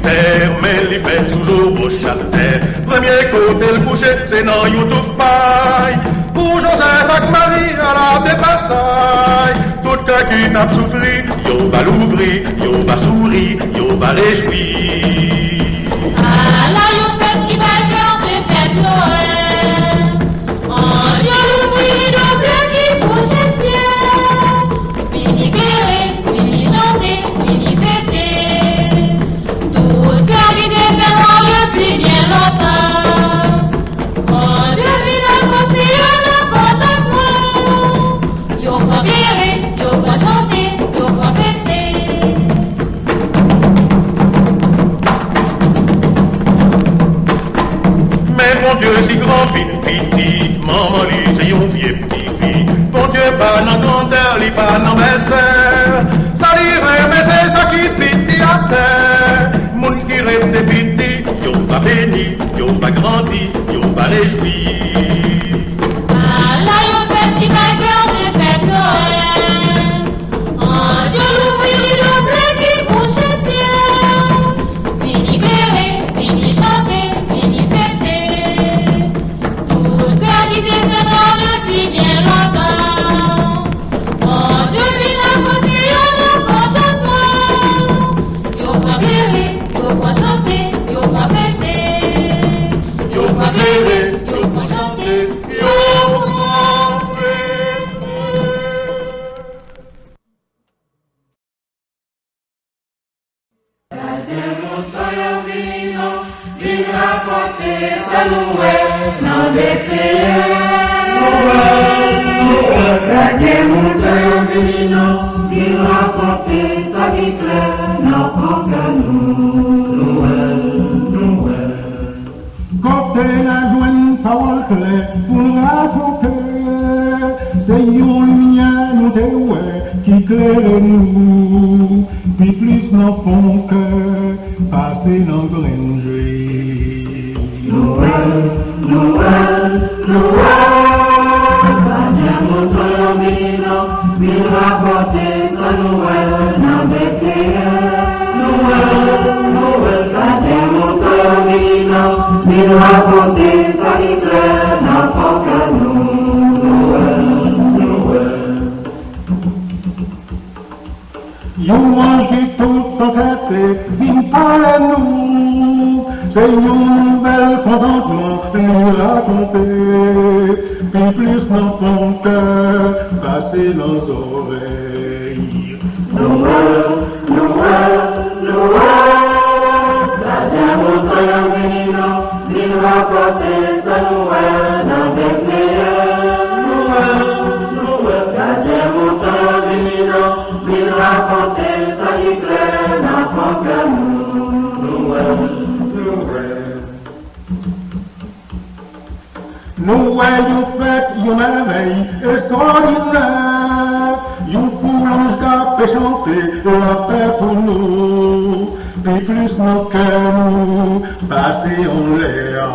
terre, mais les fêtes toujours au chalter. Premier côté le coucher, c'est non YouTube paille. Pour Joseph avec Marie à la dépassaille. Tout cas qui tape souffri, yo va l'ouvrir, yo va sourire, yo va réjouir. Ah là, yo fête qui va faire des fêtes Noël. En Dieu l'ouvrir, le bleu qui bouge le ciel. Fini guérir, fini chanter, fini fêter. Tout le cœur qui défendra depuis bien longtemps. En Dieu vient construire le contentement. Yo va guérir, yo va chanter, yo va fêter. Mais mon Dieu, si grand, fin, petit, maman, lui, c'est yon vieux petit-fille. Mon Dieu, pas dans grandeur, lui, pas dans belle-sœur. Ça l'irait, mais c'est ça qui petit à terre. Moun qui rêve des petits, yo va béni, yo va grandir, yo va réjouir. Ah là, yo fête qui va faire des fêtes Noël. En Dieu l'ouvrir, le bleu qui bouge le ciel. Fini bérer, fini chanter, fini fêter. Tout le cœur qui défendra depuis bien longtemps. En Dieu vient construire le contentement. Yo va bérer, yo va chanter, yo va fêter. Yo va bérer, yo va chanter, yo va fêter. Côté la joie parole claire pour nous raconter, c'est une lumière nous déouer qui éclaire nous, puis plus nos font que passer dans granger. Noël, Noël, Noël, Daniel montre l'omino, il rapporte sa Noël dans Bethléem. Noël, Noël, Daniel montre l'omino, il rapporte sa éclair dans Foncanou. Noël, Noël. Yon mange tout en tête, vin par nous, c'est une nouvelle contentement nous raconter, puis plus nos font que passer nos oreilles. Noël, Noël, Noël, Daniel montre l'omino, il rapporte sa Noël dans Bethléem. Noël, Noël, Daniel montre l'omino, il rapporte sa éclair dans Foncanou. Noël, Noël. Nous voyons fait une merveille extraordinaire, une foule en cap et chanter la paix pour nous, puis plus nos cœurs nous passer en l'air.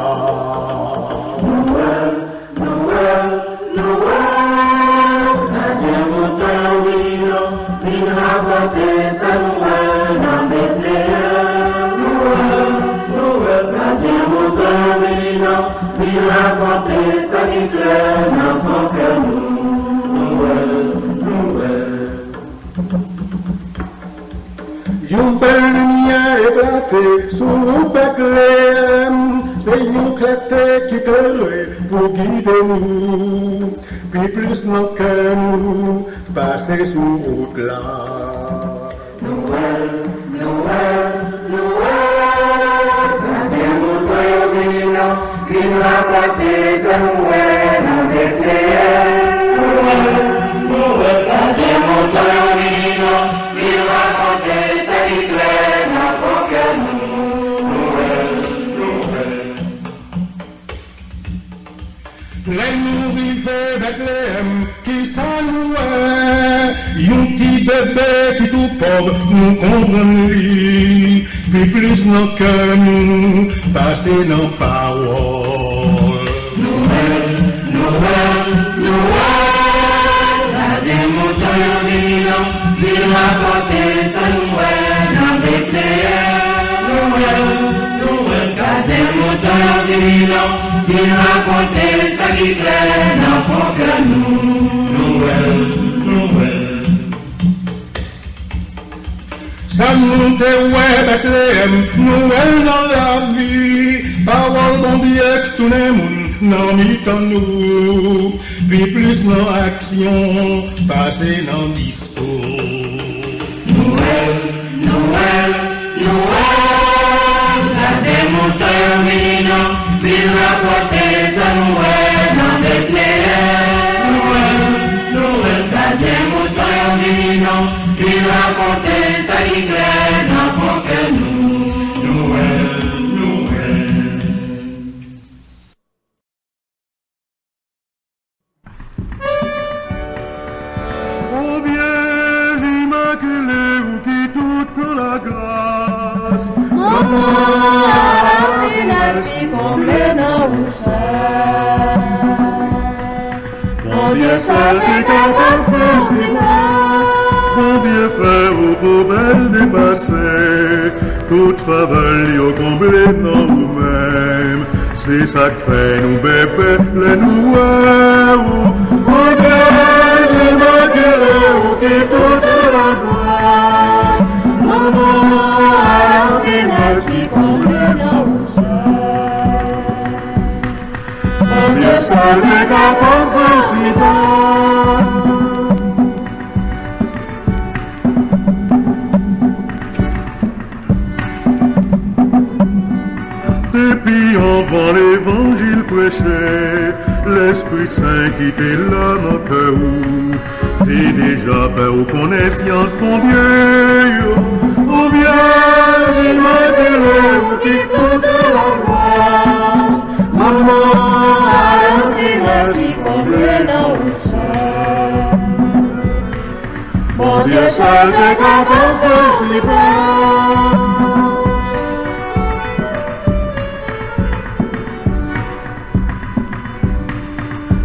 Noël, Noël, Noël, Daniel montre l'omino, il rapporte sa Noël dans Bethléem. Noël, Noël, Daniel montre l'omino, il rapporte sa éclair dans Foncanou. Noël, Noël. Une belle lumière éclatée sous le Bethléem, c'est une clarté qui éclaire pour guider nous, puis plus nos cœurs nous passer sous route là. Noël, Noël, Noël, Daniel montre l'omino, il rapporte sa Noël dans Bethléem. Noël, Noël, Daniel montre l'omino, il rapporte sa éclair dans Foncanou. Noël, Noël. Les nourrisseurs Bethléem qui s'enlouaient, un petit bébé qui tout pauvre nous comprend lui, puis plus nos cœurs nous passer nos paroles. Noël, Noël, Noël, Daniel montre l'omino, il rapporte sa Noël dans Bethléem. divino, qui racontait sa vie pleine, enfant que nous, Noël, Noël. Ça nous ouais, Bethléem, Noël dans la vie, parole bon Dieu que tout le monde n'en mit en nous, puis plus dans action, passer dans discours. Noël, Noël, Noël, la démonteur mignon, puis rapporter sa Noël dans Bethléem. Noël, Noël, la démonteur mignon, puis raconter sa ligraine, enfant que nous, Noël, Noël. Ô Vierge immaculée, vous qui toute la grâce, Maman, à la finesse qui comble dans vous seul. Mon Dieu seul est capable de faire si bon Dieu frère, aux beaux belles dépassées, toute faveur au comblé dans vous-même, c'est ça que fait nous bébés, les nouveaux. Ô Vierge immaculée, vous qui toute la grâce, Maman, à la finesse qui comble dans vous seul. mon Dieu seul est capable de faire si Depuis avant l'évangile prêché, l'Esprit Saint qui était là dans le cœur, t'es déjà fait aux connaissances, mon Dieu. Ô Vierge immaculée, vous qui toute la grâce, Maman, à la finesse qui comble dans vous seul. Mon Dieu seul est capable de faire si bon.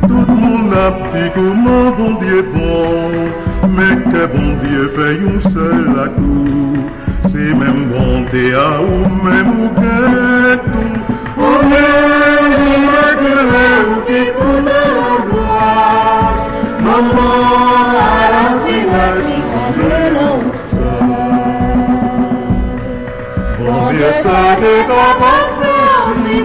tout le monde a dit comment bon Dieu bon, mais que bon Dieu fait une seule à tout. C'est même bonté à ou même ou que tout. Ô Vierge immaculée, vous qui toute la grâce, Maman, à la finesse qui comble dans vous seul. bon Dieu seul est capable de faire si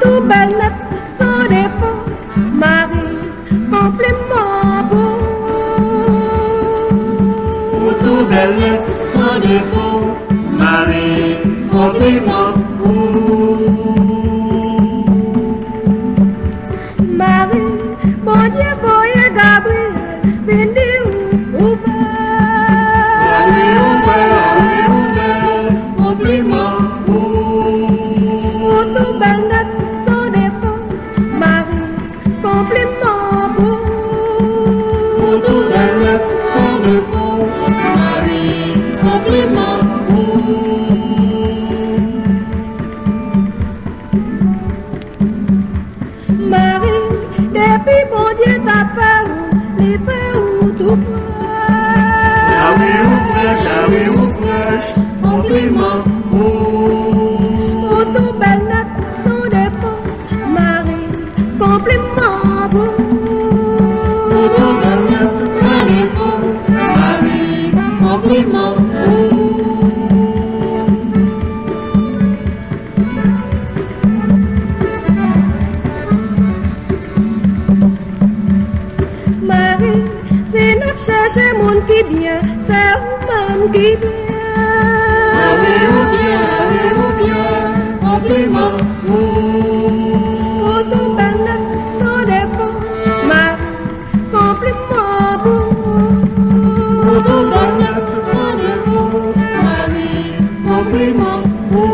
Tout belle net, sans défaut, Marie, complètement beau. Tout belle, sans défaut, Marie, complètement beau. Marie, bon Dieu, voyez Gabriel, venez ou Complètement beau. tout belle net, sans défaut, Marie, complètement beau. Tout belle, sans défaut, Marie, complètement beau. Marie, depuis bon Dieu t'a fait où, les fait où tout Ah oui, ou fraîche, complètement beau. tout belle net, sans défaut, Marie, complètement beau. Tout belle, sans défaut, Marie, complètement beau. Marie, c'est neuf chercher mon qui bien, c'est vous-même qui bien. Ah oui, ou bien, complètement beau. Tout belle net, sans défaut, Marie, complètement beau. Tout belle, sans défaut, Marie, complètement beau.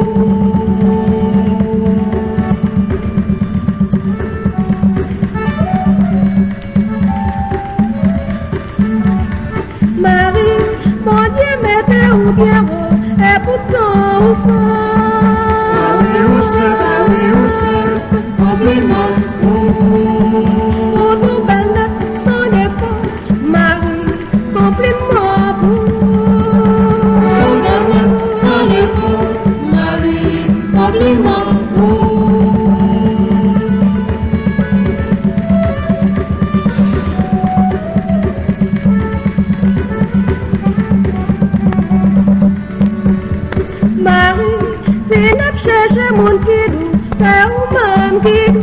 Marie, mon Dieu, mettez au bien haut, et pourtant au sang. compliment. Pour tout belle, sans dépôt, Marie, compliment pour. Sans défaut, Marie, compliment. Marie, c'est n'a cherché mon kidou, c'est où-même kidou.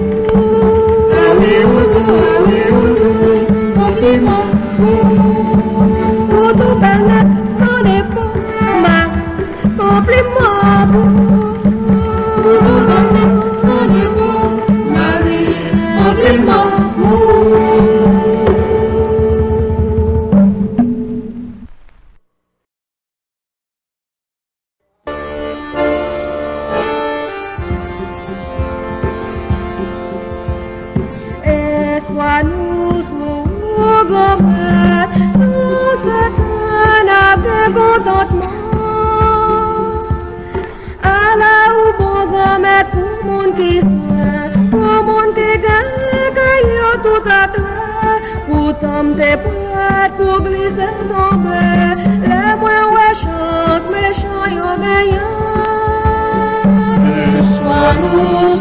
Compliment. Pour tout belle, sans dépôt, Marie, compliment pour. Sans défaut, Marie, compliment. Espoir nous gourmet, nous s'éteint avec contentement. Allah ou bon gourmet pour mon qui soin, pour mon qui gagne, qu'il tout à travers, pour tomber prête, pour glisser tomber, les moins ouais chance, méchants y'en gagnant. Sois nous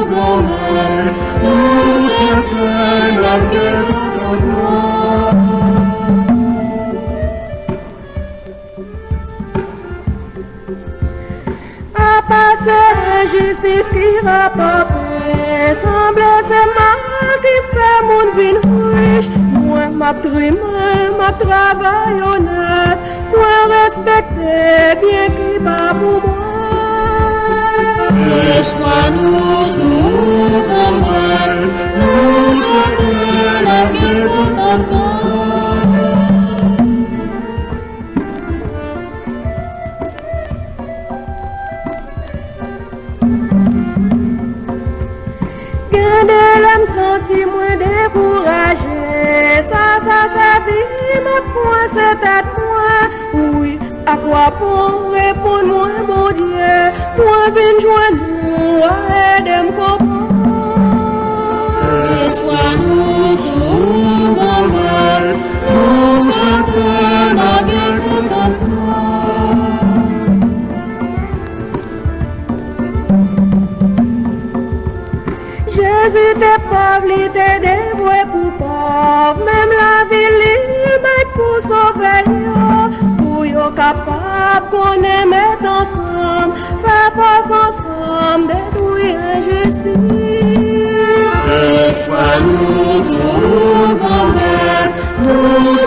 gourmet, nous s'éteint avec contentement. À passer injustice qui va pas paix, semble c'est mal qui fait mon vie riche. Moi m'a trimé, m'a travaillé honnête, moi respecter bien qui va pour moi. Sois nous gourmet, nous s'éteint avec contentement. Gardez l'âme senti moins découragé, ça vie, ma foi, c'est à moi. Oui, à quoi pour répondre, moi, mon Dieu, moi, viens joindre nous, aide-moi comprendre. Sois nous gourmet, nous s'éteint avec contentement. Jésus t'es pauvre, il t'est dévoué pour pauvre, même la ville, il met pour sauver yo, pour yo capable qu'on aime ensemble, faire force ensemble, détruire l'injustice. Sois nous gourmet, nous